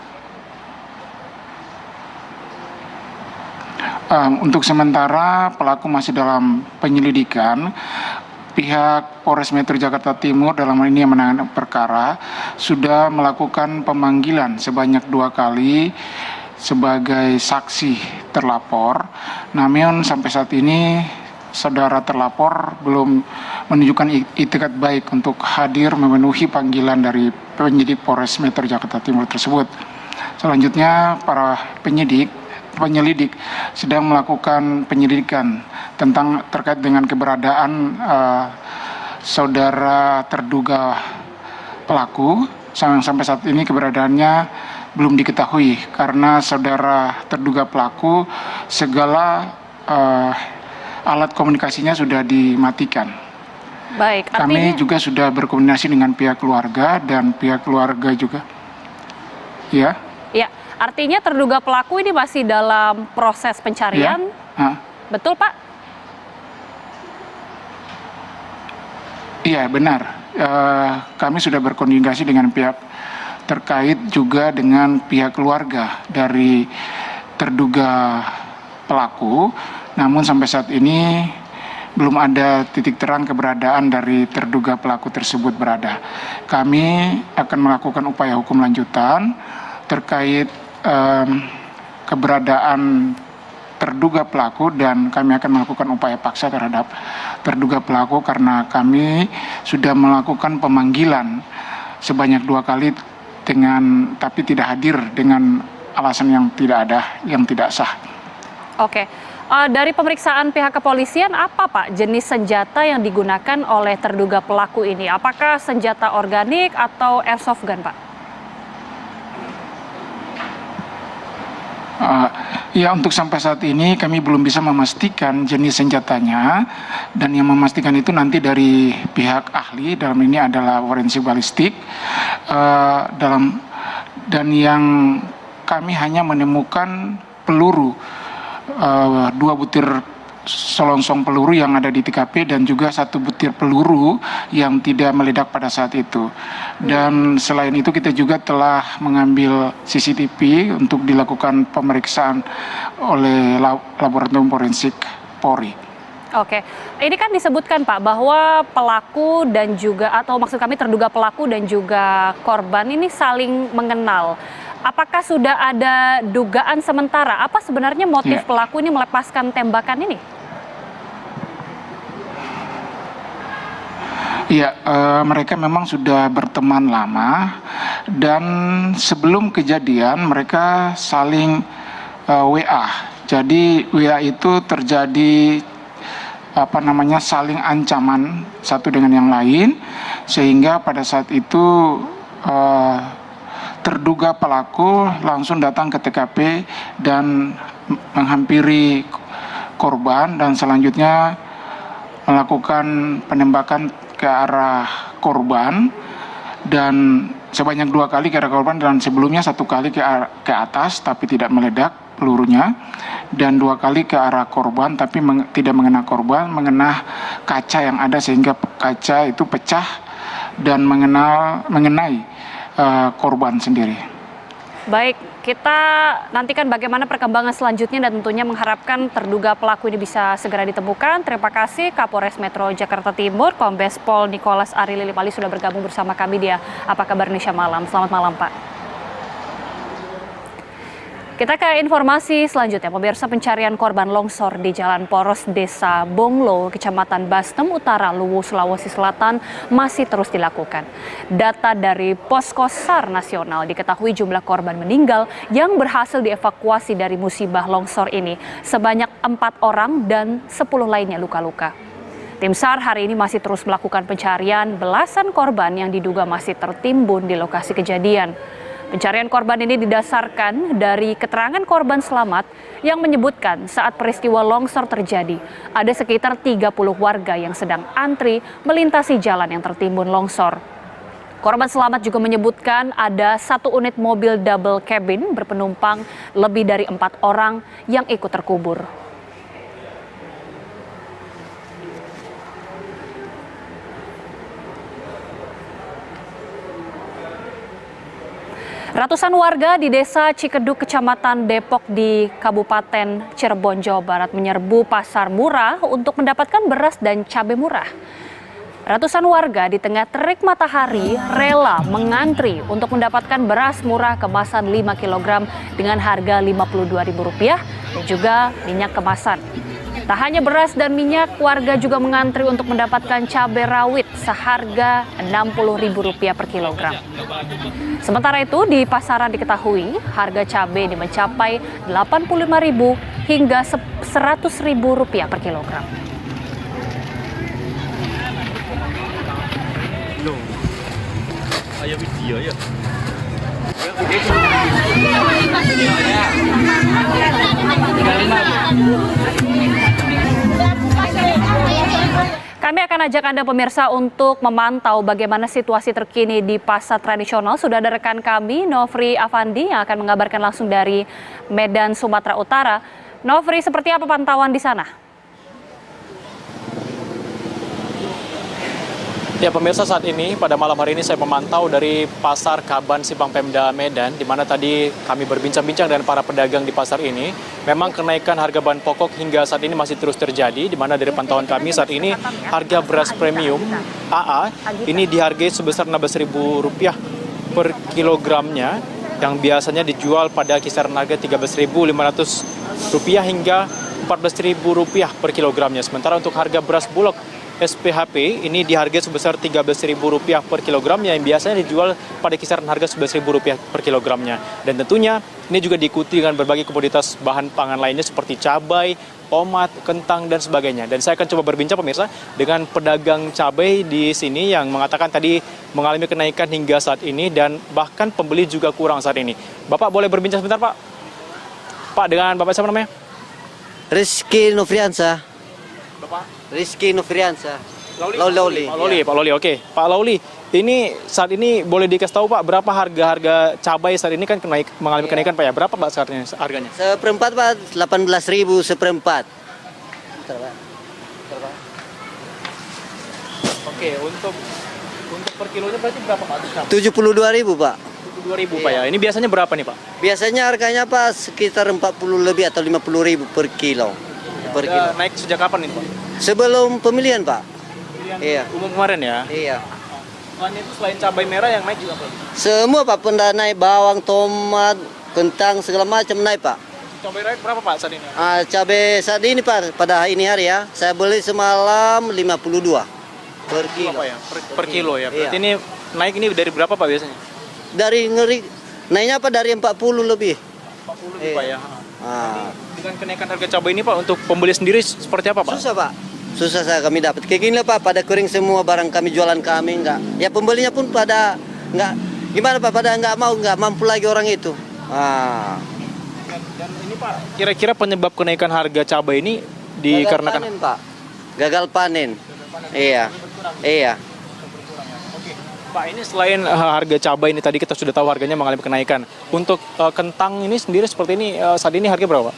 [SPEAKER 19] Untuk sementara pelaku masih dalam penyelidikan. Pihak Polres Metro Jakarta Timur dalam hal ini yang menangani perkara sudah melakukan pemanggilan sebanyak 2 kali sebagai saksi terlapor. Namun sampai saat ini saudara terlapor belum menunjukkan itikat baik untuk hadir memenuhi panggilan dari penyidik Polres Metro Jakarta Timur tersebut. Selanjutnya para penyelidik sedang melakukan penyelidikan tentang terkait dengan keberadaan saudara terduga pelaku. Sampai saat ini keberadaannya belum diketahui karena saudara terduga pelaku segala alat komunikasinya sudah dimatikan.
[SPEAKER 3] Baik,
[SPEAKER 19] kami juga sudah berkoordinasi dengan pihak keluarga dan pihak keluarga juga. Ya.
[SPEAKER 3] Ya, artinya terduga pelaku ini masih dalam proses pencarian.
[SPEAKER 19] Ya.
[SPEAKER 3] Betul, Pak?
[SPEAKER 19] Iya, benar. Kami sudah berkoordinasi dengan pihak terkait juga dengan pihak keluarga dari terduga pelaku. Namun sampai saat ini belum ada titik terang keberadaan dari terduga pelaku tersebut berada. Kami akan melakukan upaya hukum lanjutan terkait keberadaan terduga pelaku dan kami akan melakukan upaya paksa terhadap terduga pelaku karena kami sudah melakukan pemanggilan sebanyak 2 kali tapi tidak hadir dengan alasan yang tidak sah.
[SPEAKER 3] Oke. Dari pemeriksaan pihak kepolisian, apa Pak jenis senjata yang digunakan oleh terduga pelaku ini? Apakah senjata organik atau airsoft gun, Pak?
[SPEAKER 19] Ya, untuk sampai saat ini kami belum bisa memastikan jenis senjatanya, dan yang memastikan itu nanti dari pihak ahli, dalam ini adalah forensik balistik, dan yang kami hanya menemukan peluru, 2 butir selongsong peluru yang ada di TKP dan juga 1 butir peluru yang tidak meledak pada saat itu. Dan selain itu kita juga telah mengambil CCTV untuk dilakukan pemeriksaan oleh laboratorium forensik Polri.
[SPEAKER 3] Oke, ini kan disebutkan Pak bahwa pelaku dan juga, atau maksud kami terduga pelaku dan juga korban ini saling mengenal. Apakah sudah ada dugaan sementara apa sebenarnya motif pelaku ini melepaskan tembakan ini?
[SPEAKER 19] Ya, mereka memang sudah berteman lama, dan sebelum kejadian mereka saling WA. Jadi WA itu terjadi saling ancaman satu dengan yang lain, sehingga pada saat itu terduga pelaku langsung datang ke TKP dan menghampiri korban dan selanjutnya melakukan penembakan ke arah korban, dan sebanyak 2 kali ke arah korban, dan sebelumnya 1 kali ke atas tapi tidak meledak pelurunya, dan 2 kali ke arah korban tapi tidak mengena korban, mengena kaca yang ada sehingga kaca itu pecah dan mengenai korban sendiri.
[SPEAKER 3] Baik, kita nantikan bagaimana perkembangan selanjutnya dan tentunya mengharapkan terduga pelaku ini bisa segera ditemukan. Terima kasih Kapolres Metro Jakarta Timur, Kombes Pol Nicholas Ari Lilimali sudah bergabung bersama kami di Apa Kabar Indonesia Malam. Selamat malam Pak. Kita ke informasi selanjutnya. Pemirsa, pencarian korban longsor di Jalan Poros Desa Bonglo, Kecamatan Bastem Utara, Luwu, Sulawesi Selatan masih terus dilakukan. Data dari Posko SAR Nasional diketahui jumlah korban meninggal yang berhasil dievakuasi dari musibah longsor ini sebanyak 4 orang dan 10 lainnya luka-luka. Tim SAR hari ini masih terus melakukan pencarian belasan korban yang diduga masih tertimbun di lokasi kejadian. Pencarian korban ini didasarkan dari keterangan korban selamat yang menyebutkan saat peristiwa longsor terjadi, ada sekitar 30 warga yang sedang antri melintasi jalan yang tertimbun longsor. Korban selamat juga menyebutkan ada 1 unit mobil double cabin berpenumpang lebih dari 4 orang yang ikut terkubur. Ratusan warga di Desa Cikeduk, Kecamatan Depok di Kabupaten Cirebon, Jawa Barat menyerbu pasar murah untuk mendapatkan beras dan cabai murah. Ratusan warga di tengah terik matahari rela mengantri untuk mendapatkan beras murah kemasan 5 kg dengan harga Rp52.000 dan juga minyak kemasan. Tak hanya beras dan minyak, warga juga mengantri untuk mendapatkan cabai rawit seharga Rp60.000 per kilogram. Sementara itu di pasaran diketahui harga cabai ini mencapai Rp85.000 hingga Rp100.000 per kilogram.
[SPEAKER 20] Ayo video ya.
[SPEAKER 3] Kami akan ajak Anda pemirsa untuk memantau bagaimana situasi terkini di pasar tradisional. Sudah ada rekan kami, Nofri Afandi, yang akan mengabarkan langsung dari Medan, Sumatera Utara. Nofri, seperti apa pantauan di sana?
[SPEAKER 21] Ya pemirsa, saat ini pada malam hari ini saya memantau dari Pasar Kaban Simpang Pemda Medan, di mana tadi kami berbincang-bincang dengan para pedagang di pasar ini. Memang kenaikan harga bahan pokok hingga saat ini masih terus terjadi, di mana dari pantauan kami saat ini harga beras premium AA ini dihargai sebesar Rp16.000 per kilogramnya, yang biasanya dijual pada kisaran harga Rp13.500 hingga Rp14.000 per kilogramnya. Sementara untuk harga beras bulog SPHP ini dihargai sebesar Rp13.000 per kilogramnya, yang biasanya dijual pada kisaran harga Rp11.000 per kilogramnya. Dan tentunya ini juga diikuti dengan berbagai komoditas bahan pangan lainnya seperti cabai, tomat, kentang, dan sebagainya. Dan saya akan coba berbincang pemirsa dengan pedagang cabai di sini yang mengatakan tadi mengalami kenaikan hingga saat ini dan bahkan pembeli juga kurang saat ini. Bapak boleh berbincang sebentar Pak? Pak, dengan Bapak siapa namanya?
[SPEAKER 20] Rizky Nofriansa.
[SPEAKER 21] Bapak?
[SPEAKER 20] Rizky Nofriansa.
[SPEAKER 21] Lauli. Pak Lauli, oke. Pak Lauli, ini saat ini boleh dikasih tahu Pak, berapa harga cabai saat ini kan mengalami kenaikan Pak ya? Berapa Pak saat ini harganya?
[SPEAKER 20] Seperempat Pak, 18.000 seperempat.
[SPEAKER 21] Oke, untuk per kilonya berarti berapa Pak?
[SPEAKER 20] 72.000 Pak.
[SPEAKER 21] 72.000 Pak ya. Ini biasanya berapa nih Pak?
[SPEAKER 20] Biasanya harganya Pak sekitar 40 lebih atau 50.000 per kilo.
[SPEAKER 21] Naik sejak kapan ini Pak?
[SPEAKER 20] Sebelum pemilihan Pak. Iya.
[SPEAKER 21] Umum kemarin ya?
[SPEAKER 20] Iya.
[SPEAKER 21] Selain itu, selain cabai merah yang naik juga Pak?
[SPEAKER 20] Semua Pak, benda naik, bawang, tomat, kentang, segala macam naik Pak.
[SPEAKER 21] Cabai rawit berapa Pak saat ini?
[SPEAKER 20] Cabai saat ini Pak, pada ini hari ya, saya beli semalam 52 per kilo.
[SPEAKER 21] Apa ya? Per kilo ya? Berarti
[SPEAKER 20] Iya.
[SPEAKER 21] ini naik ini dari berapa Pak biasanya?
[SPEAKER 20] Dari naiknya Pak dari 40 lebih.
[SPEAKER 21] 40 lebih Pak ya? Dengan kenaikan harga cabai ini Pak, untuk pembeli sendiri seperti apa Pak?
[SPEAKER 20] Susah Pak. Susah saya kami dapat. Kayak gini lah Pak, pada kering semua barang kami, jualan kami enggak. Ya pembelinya pun pada enggak, gimana Pak, pada enggak mampu lagi orang itu.
[SPEAKER 21] Dan ini Pak, kira-kira penyebab kenaikan harga cabai ini dikarenakan?
[SPEAKER 20] Gagal panen Pak. Gagal panen. Iya. Iya.
[SPEAKER 21] Pak, ini selain harga cabai ini tadi kita sudah tahu harganya mengalami kenaikan. Untuk kentang ini sendiri seperti ini saat ini harga berapa?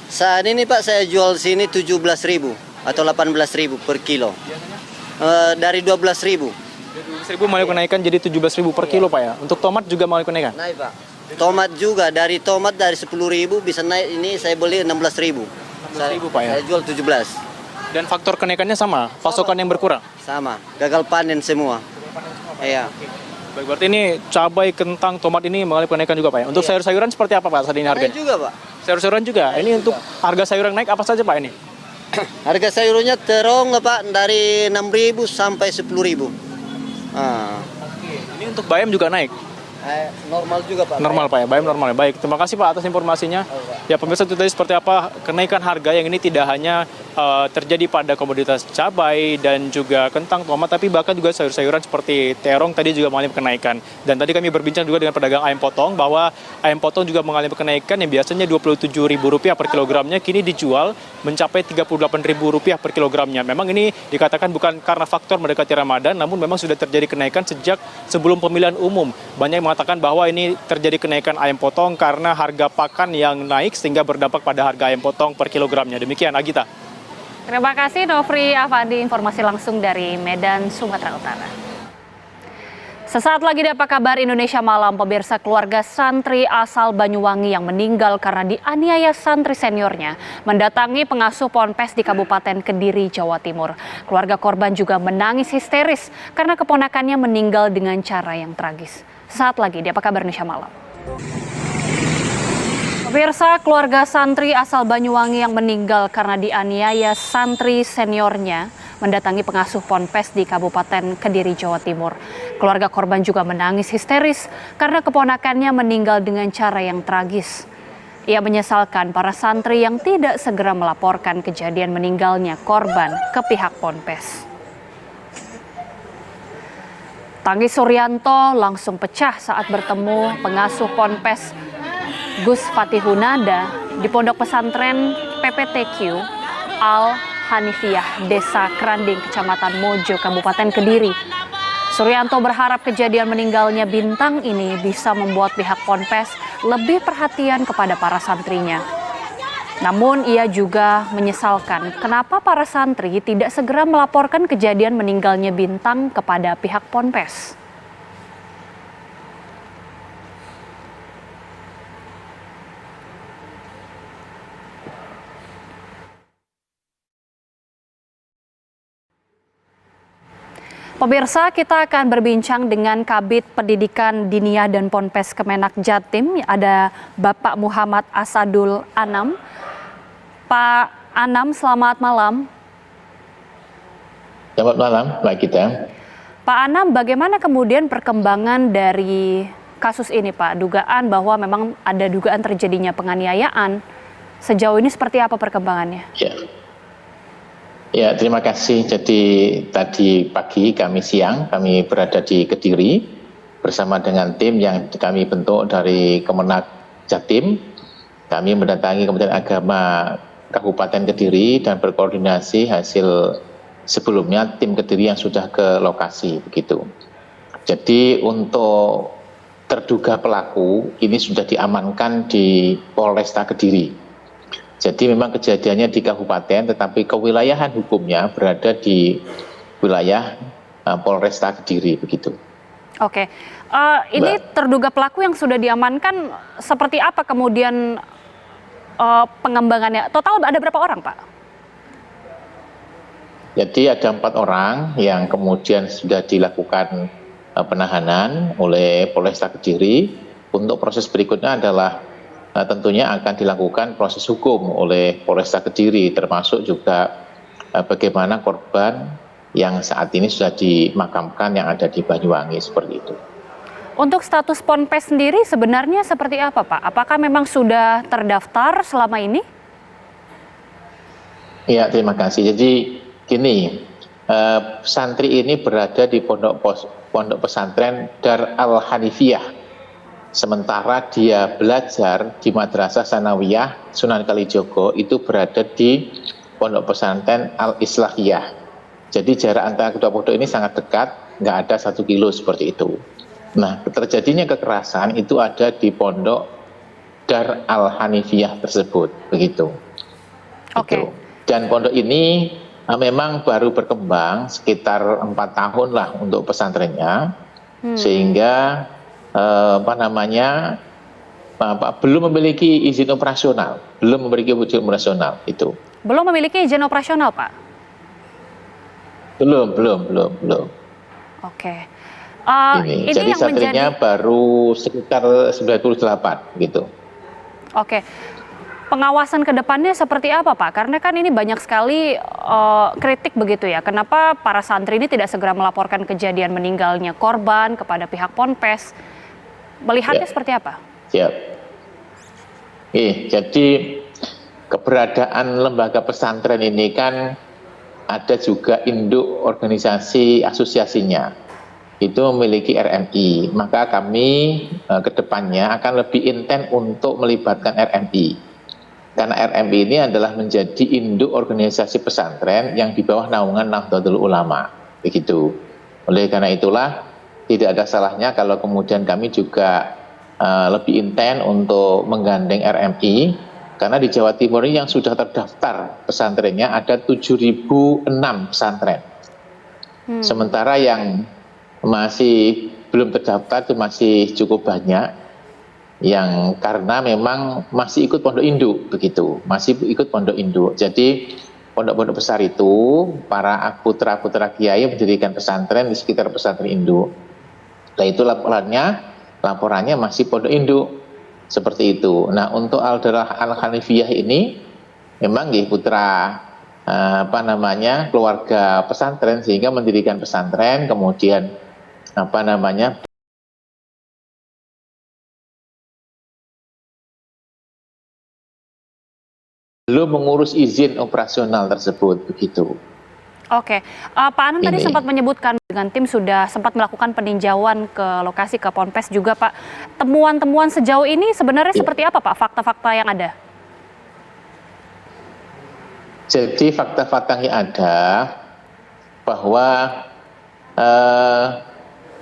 [SPEAKER 20] Saat ini Pak saya jual sini 17.000 atau 18.000 per kilo. Dari 12.000.
[SPEAKER 21] 12.000 mulai kenaikan jadi 17.000 per kilo Pak ya. Untuk tomat juga mulai kenaikan?
[SPEAKER 20] Naik Pak. Tomat juga dari 10.000 bisa naik, ini saya beli 16.000.
[SPEAKER 21] 16.000 Pak ya.
[SPEAKER 20] Saya jual 17.
[SPEAKER 21] Dan faktor kenaikannya sama, pasokan yang berkurang?
[SPEAKER 20] Sama, gagal panen semua. Iya.
[SPEAKER 21] Baik, berarti ini cabai, kentang, tomat ini mengalami kenaikan juga Pak ya. Untuk sayur-sayuran seperti apa Pak saat ini harganya?
[SPEAKER 20] Naik juga Pak.
[SPEAKER 21] Sayur-sayuran juga. Ini untuk harga sayuran naik apa saja Pak ini?
[SPEAKER 20] Harga sayurnya terong Pak dari 6.000 sampai 10.000.
[SPEAKER 21] Ini untuk bayam juga naik?
[SPEAKER 20] Normal juga Pak.
[SPEAKER 21] Normal Pak ya, bayam normal ya. Baik, terima kasih Pak atas informasinya. Ya pemirsa, itu tadi seperti apa kenaikan harga yang ini tidak hanya terjadi pada komoditas cabai dan juga kentang, tomat, tapi bahkan juga sayur-sayuran seperti terong tadi juga mengalami kenaikan. Dan tadi kami berbincang juga dengan pedagang ayam potong bahwa ayam potong juga mengalami kenaikan yang biasanya Rp27.000 per kilogramnya kini dijual mencapai Rp38.000 per kilogramnya. Memang ini dikatakan bukan karena faktor mendekati Ramadan, namun memang sudah terjadi kenaikan sejak sebelum pemilihan umum. Banyak yang mengatakan bahwa ini terjadi kenaikan ayam potong karena harga pakan yang naik sehingga berdampak pada harga ayam potong per kilogramnya. Demikian Agita.
[SPEAKER 3] Terima kasih Nofri Afandi, informasi langsung dari Medan, Sumatera Utara. Sesaat lagi di Apa Kabar Indonesia Malam, pemirsa, keluarga santri asal Banyuwangi yang meninggal karena dianiaya santri seniornya mendatangi pengasuh Ponpes di Kabupaten Kediri, Jawa Timur. Keluarga korban juga menangis histeris karena keponakannya meninggal dengan cara yang tragis. Sesaat lagi di Apa Kabar Indonesia Malam. Pemirsa, keluarga santri asal Banyuwangi yang meninggal karena dianiaya santri seniornya mendatangi pengasuh Ponpes di Kabupaten Kediri, Jawa Timur. Keluarga korban juga menangis histeris karena keponakannya meninggal dengan cara yang tragis. Ia menyesalkan para santri yang tidak segera melaporkan kejadian meninggalnya korban ke pihak Ponpes. Tangis Suryanto langsung pecah saat bertemu pengasuh Ponpes Gus Fatihunada di Pondok Pesantren PPTQ Al Hanifiyah, Desa Keranding, Kecamatan Mojo, Kabupaten Kediri. Suryanto berharap kejadian meninggalnya bintang ini bisa membuat pihak Ponpes lebih perhatian kepada para santrinya. Namun ia juga menyesalkan kenapa para santri tidak segera melaporkan kejadian meninggalnya bintang kepada pihak Ponpes. Pemirsa, kita akan berbincang dengan Kabid Pendidikan Diniyah dan Ponpes Kemenak Jatim. Ada Bapak Muhammad Asadul Anam. Pak Anam, selamat malam.
[SPEAKER 5] Selamat malam, Mbak Gita.
[SPEAKER 3] Pak Anam, bagaimana kemudian perkembangan dari kasus ini, Pak? Dugaan bahwa memang ada dugaan terjadinya penganiayaan. Sejauh ini seperti apa perkembangannya?
[SPEAKER 5] Ya, terima kasih. Jadi tadi pagi, siang, kami berada di Kediri bersama dengan tim yang kami bentuk dari Kemenak Jatim Kami mendatangi Kementerian Agama Kabupaten Kediri dan berkoordinasi hasil sebelumnya tim Kediri yang sudah ke lokasi begitu. Jadi untuk terduga pelaku ini sudah diamankan di Polresta Kediri. Jadi memang kejadiannya di kabupaten, tetapi kewilayahan hukumnya berada di wilayah Polresta Kediri begitu.
[SPEAKER 3] Oke, ini terduga pelaku yang sudah diamankan seperti apa kemudian pengembangannya? Total ada berapa orang, Pak?
[SPEAKER 5] Jadi ada 4 orang yang kemudian sudah dilakukan penahanan oleh Polresta Kediri. Untuk proses berikutnya adalah tentunya akan dilakukan proses hukum oleh Polresta Kediri, termasuk juga bagaimana korban yang saat ini sudah dimakamkan yang ada di Banyuwangi seperti itu.
[SPEAKER 3] Untuk status Ponpes sendiri sebenarnya seperti apa, Pak? Apakah memang sudah terdaftar selama ini?
[SPEAKER 5] Ya, terima kasih. Jadi gini, santri ini berada di pondok pesantren Dar Al-Hanifiyah. Sementara dia belajar di Madrasah Sanawiyah Sunan Kalijogo itu berada di pondok pesantren Al-Islahiyah. Jadi jarak antara kedua pondok ini sangat dekat, nggak ada 1 kilo seperti itu. Nah, terjadinya kekerasan itu ada di pondok Dar Al-Hanifiyah tersebut, begitu.
[SPEAKER 3] Oke.
[SPEAKER 5] Dan pondok ini memang baru berkembang sekitar 4 tahun lah untuk pesantrennya, sehingga belum memiliki izin operasional, itu.
[SPEAKER 3] Belum memiliki izin operasional, Pak?
[SPEAKER 5] Belum.
[SPEAKER 3] Oke.
[SPEAKER 5] Ini jadi santrinya baru sekitar 98 gitu.
[SPEAKER 3] Oke. Pengawasan ke depannya seperti apa, Pak? Karena kan ini banyak sekali kritik begitu ya. Kenapa para santri ini tidak segera melaporkan kejadian meninggalnya korban kepada pihak Ponpes? Melihatnya seperti apa?
[SPEAKER 5] Siap. Jadi keberadaan lembaga pesantren ini kan ada juga induk organisasi asosiasinya. Itu memiliki RMI. Maka kami ke depannya akan lebih intens untuk melibatkan RMI. Karena RMI ini adalah menjadi induk organisasi pesantren yang di bawah naungan Nahdlatul Ulama, begitu. Oleh karena itulah tidak ada salahnya kalau kemudian kami juga lebih intens untuk menggandeng RMI, karena di Jawa Timur ini yang sudah terdaftar pesantrennya ada 7.006 pesantren. Sementara yang masih belum terdaftar itu masih cukup banyak. Yang karena memang masih ikut pondok induk begitu, masih ikut pondok induk. Jadi pondok-pondok besar itu para putra-putra kiai mendirikan pesantren di sekitar pesantren induk. Nah itu laporannya masih pondok induk seperti itu. Nah untuk Al-Darah Al-Hanifiyah ini memang putra keluarga pesantren sehingga mendirikan pesantren, kemudian belum mengurus izin operasional tersebut begitu.
[SPEAKER 3] Oke, Pak Anam tadi sempat menyebutkan dengan tim sudah sempat melakukan peninjauan ke lokasi ke Ponpes juga, Pak. Temuan-temuan sejauh ini sebenarnya seperti apa, Pak? Fakta-fakta yang ada?
[SPEAKER 5] Jadi fakta-fakta yang ada bahwa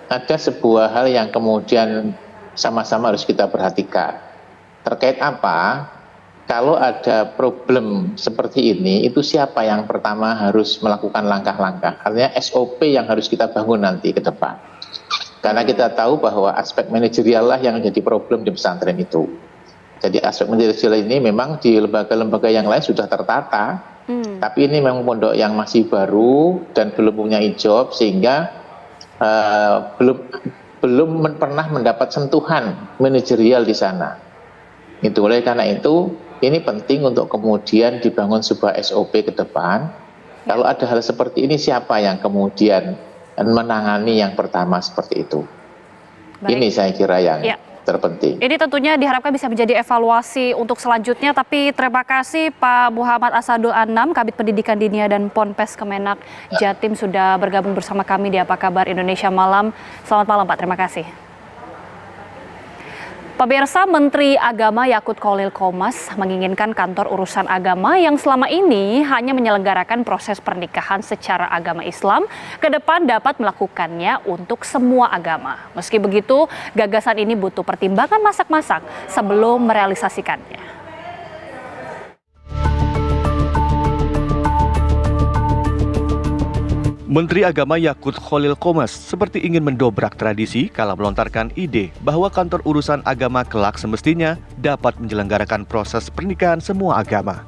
[SPEAKER 5] ada sebuah hal yang kemudian sama-sama harus kita perhatikan. Terkait apa? Kalau ada problem seperti ini, itu siapa yang pertama harus melakukan langkah-langkah? Artinya SOP yang harus kita bangun nanti ke depan. Karena kita tahu bahwa aspek manajerial lah yang menjadi problem di pesantren itu. Jadi aspek manajerial ini memang di lembaga-lembaga yang lain sudah tertata, tapi ini memang pondok yang masih baru dan belum punya job, sehingga belum pernah mendapat sentuhan manajerial di sana. Itu oleh karena itu ini penting untuk kemudian dibangun sebuah SOP ke depan. Kalau ada hal seperti ini, siapa yang kemudian menangani yang pertama seperti itu? Baik. Ini saya kira yang terpenting.
[SPEAKER 3] Ini tentunya diharapkan bisa menjadi evaluasi untuk selanjutnya. Tapi terima kasih Pak Muhammad Asadul Anam, Kabid Pendidikan Dinia dan Ponpes Kemenak Jatim sudah bergabung bersama kami di Apa Kabar Indonesia Malam. Selamat malam Pak, terima kasih. Pemirsa, Menteri Agama Yakut Khalil Qomas menginginkan kantor urusan agama yang selama ini hanya menyelenggarakan proses pernikahan secara agama Islam, ke depan dapat melakukannya untuk semua agama. Meski begitu, gagasan ini butuh pertimbangan masak-masak sebelum merealisasikannya.
[SPEAKER 1] Menteri Agama Yakut Khalil Qomas seperti ingin mendobrak tradisi kala melontarkan ide bahwa kantor urusan agama kelak semestinya dapat menyelenggarakan proses pernikahan semua agama.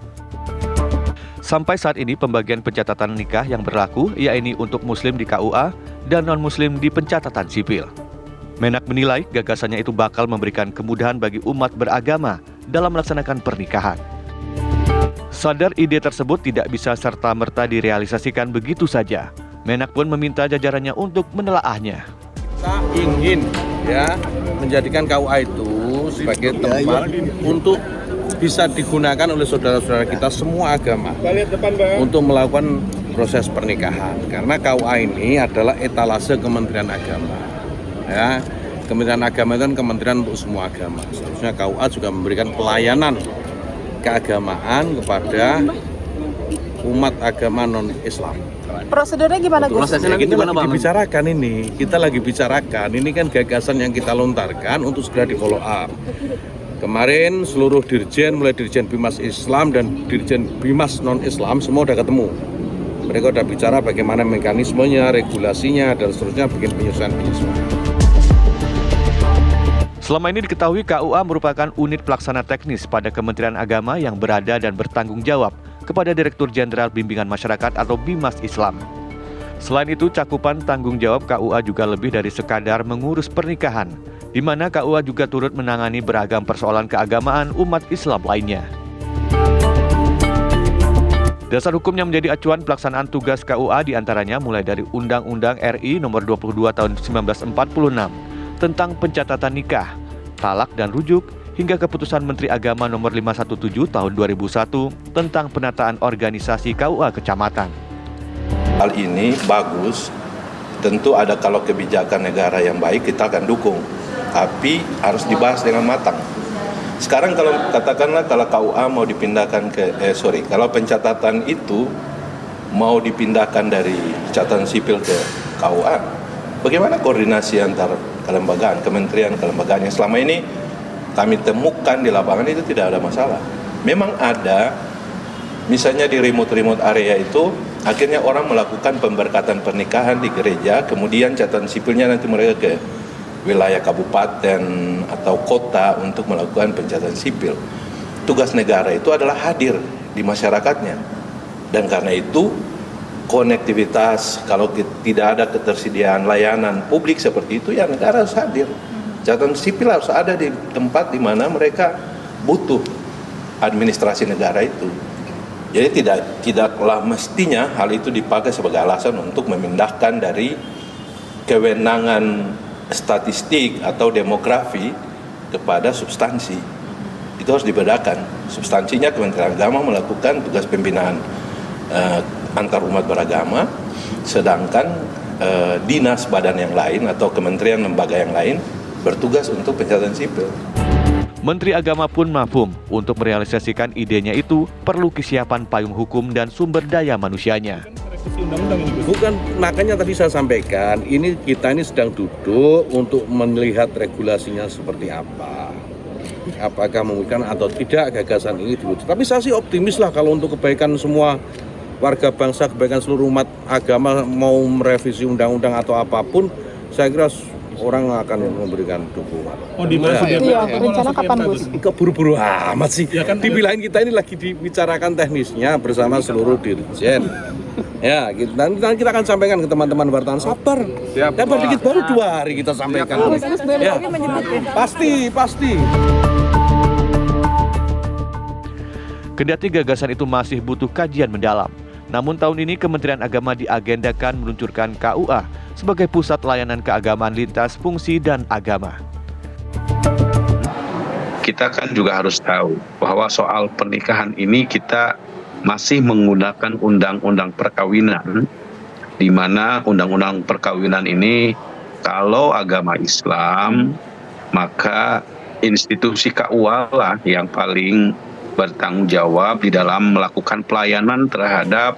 [SPEAKER 1] Sampai saat ini pembagian pencatatan nikah yang berlaku yakni untuk muslim di KUA dan non-muslim di pencatatan sipil. Menak menilai gagasannya itu bakal memberikan kemudahan bagi umat beragama dalam melaksanakan pernikahan. Sadar ide tersebut tidak bisa serta-merta direalisasikan begitu saja. Menak pun meminta jajarannya untuk menelaahnya.
[SPEAKER 22] Kita ingin menjadikan KUA itu sebagai tempat untuk bisa digunakan oleh saudara-saudara kita semua agama untuk melakukan proses pernikahan. Karena KUA ini adalah etalase Kementerian Agama. Kementerian Agama itu kan kementerian untuk semua agama. Seharusnya KUA juga memberikan pelayanan keagamaan kepada umat agama non-Islam.
[SPEAKER 8] Prosedurnya gimana, Gus?
[SPEAKER 22] Dibicarakan ini, kita lagi bicarakan. Ini kan gagasan yang kita lontarkan untuk segera di follow up. Kemarin seluruh dirjen, mulai dirjen Bimas Islam dan dirjen Bimas non-Islam semua udah ketemu. Mereka udah bicara bagaimana mekanismenya, regulasinya, dan seterusnya bikin penyesuaian-penyesuaian.
[SPEAKER 1] Selama ini diketahui KUA merupakan unit pelaksana teknis pada Kementerian Agama yang berada dan bertanggung jawab kepada Direktur Jenderal Bimbingan Masyarakat atau Bimas Islam. Selain itu, cakupan tanggung jawab KUA juga lebih dari sekadar mengurus pernikahan, di mana KUA juga turut menangani beragam persoalan keagamaan umat Islam lainnya. Dasar hukum yang menjadi acuan pelaksanaan tugas KUA diantaranya mulai dari Undang-Undang RI Nomor 22 Tahun 1946 tentang pencatatan nikah, talak dan rujuk, hingga keputusan Menteri Agama Nomor 517 Tahun 2001 tentang penataan organisasi KUA kecamatan.
[SPEAKER 23] Hal ini bagus, tentu ada kalau kebijakan negara yang baik kita akan dukung, tapi harus dibahas dengan matang. Sekarang kalau katakanlah kalau KUA mau dipindahkan kalau pencatatan itu mau dipindahkan dari catatan sipil ke KUA, bagaimana koordinasi antar kelembagaan, kementerian, kelembagaan yang selama ini kami temukan di lapangan itu tidak ada masalah. Memang ada, misalnya di remote area itu, akhirnya orang melakukan pemberkatan pernikahan di gereja, kemudian catatan sipilnya nanti mereka ke wilayah kabupaten atau kota untuk melakukan pencatatan sipil. Tugas negara itu adalah hadir di masyarakatnya. Dan karena itu, konektivitas, kalau tidak ada ketersediaan layanan publik seperti itu, ya negara harus hadir. Catatan sipil harus ada di tempat di mana mereka butuh administrasi negara itu. Jadi tidaklah mestinya hal itu dipakai sebagai alasan untuk memindahkan dari kewenangan statistik atau demografi kepada substansi. Itu harus dibedakan. Substansinya Kementerian Agama melakukan tugas pembinaan antar umat beragama, sedangkan dinas badan yang lain atau kementerian lembaga yang lain bertugas untuk pencatatan sipil.
[SPEAKER 1] Menteri Agama pun mafhum untuk merealisasikan idenya itu perlu kesiapan payung hukum dan sumber daya manusianya.
[SPEAKER 22] Bukan, makanya tadi saya sampaikan, kita ini sedang duduk untuk melihat regulasinya seperti apa. Apakah memungkinkan atau tidak gagasan ini diwujudkan. Tapi saya sih optimis lah kalau untuk kebaikan semua warga bangsa, kebaikan seluruh umat agama, mau merevisi undang-undang atau apapun, saya kira orang akan memberikan dukungan.
[SPEAKER 8] Oh, iya, rencana kapan, Gus?
[SPEAKER 22] Keburu-buru amat sih. Ya kan, dibilangin kita ini lagi dibicarakan teknisnya bersama seluruh dirjen. Ya, nanti kita akan sampaikan ke teman-teman wartawan. Sabar. Sabar dikit, baru 2 hari kita sampaikan. Ya, pasti.
[SPEAKER 1] Kendati gagasan itu masih butuh kajian mendalam, namun tahun ini Kementerian Agama diagendakan meluncurkan KUA sebagai pusat layanan keagamaan lintas fungsi dan agama.
[SPEAKER 24] Kita kan juga harus tahu bahwa soal pernikahan ini kita masih menggunakan undang-undang perkawinan, di mana undang-undang perkawinan ini kalau agama Islam maka institusi KUA lah yang paling bertanggung jawab di dalam melakukan pelayanan terhadap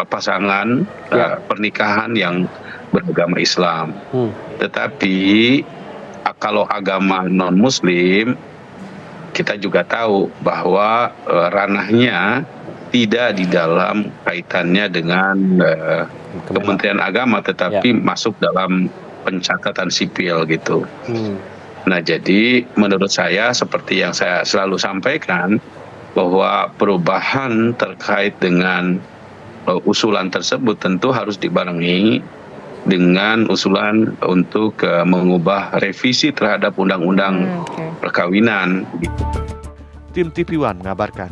[SPEAKER 24] pasangan pernikahan yang beragama Islam. Tetapi kalau agama non-Muslim, kita juga tahu bahwa ranahnya tidak di dalam kaitannya dengan Kementerian Agama, tetapi masuk dalam pencatatan sipil gitu. Nah, jadi menurut saya seperti yang saya selalu sampaikan, bahwa perubahan terkait dengan usulan tersebut tentu harus dibarengi dengan usulan untuk mengubah revisi terhadap undang-undang perkawinan.
[SPEAKER 1] Tim TV One mengabarkan.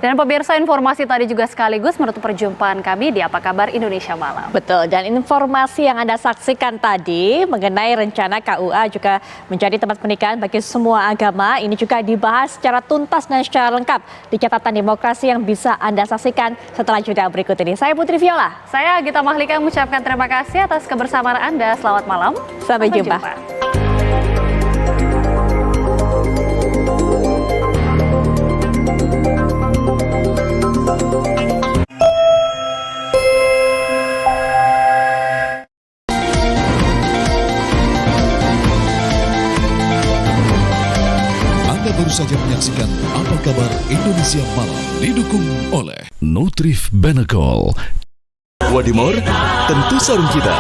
[SPEAKER 3] Dan pemirsa, informasi tadi juga sekaligus menutup perjumpaan kami di Apa Kabar Indonesia Malam.
[SPEAKER 2] Betul, dan informasi yang Anda saksikan tadi mengenai rencana KUA juga menjadi tempat pernikahan bagi semua agama, ini juga dibahas secara tuntas dan secara lengkap di catatan demokrasi yang bisa Anda saksikan setelah jeda berikut ini. Saya Putri Viola.
[SPEAKER 3] Saya Gita Mahlika mengucapkan terima kasih atas kebersamaan Anda. Selamat malam.
[SPEAKER 2] Sampai jumpa.
[SPEAKER 4] Baru saja menyaksikan Apa Kabar Indonesia Malam, didukung oleh Nutrif Benecol. Wadimor, tentu sarung kita.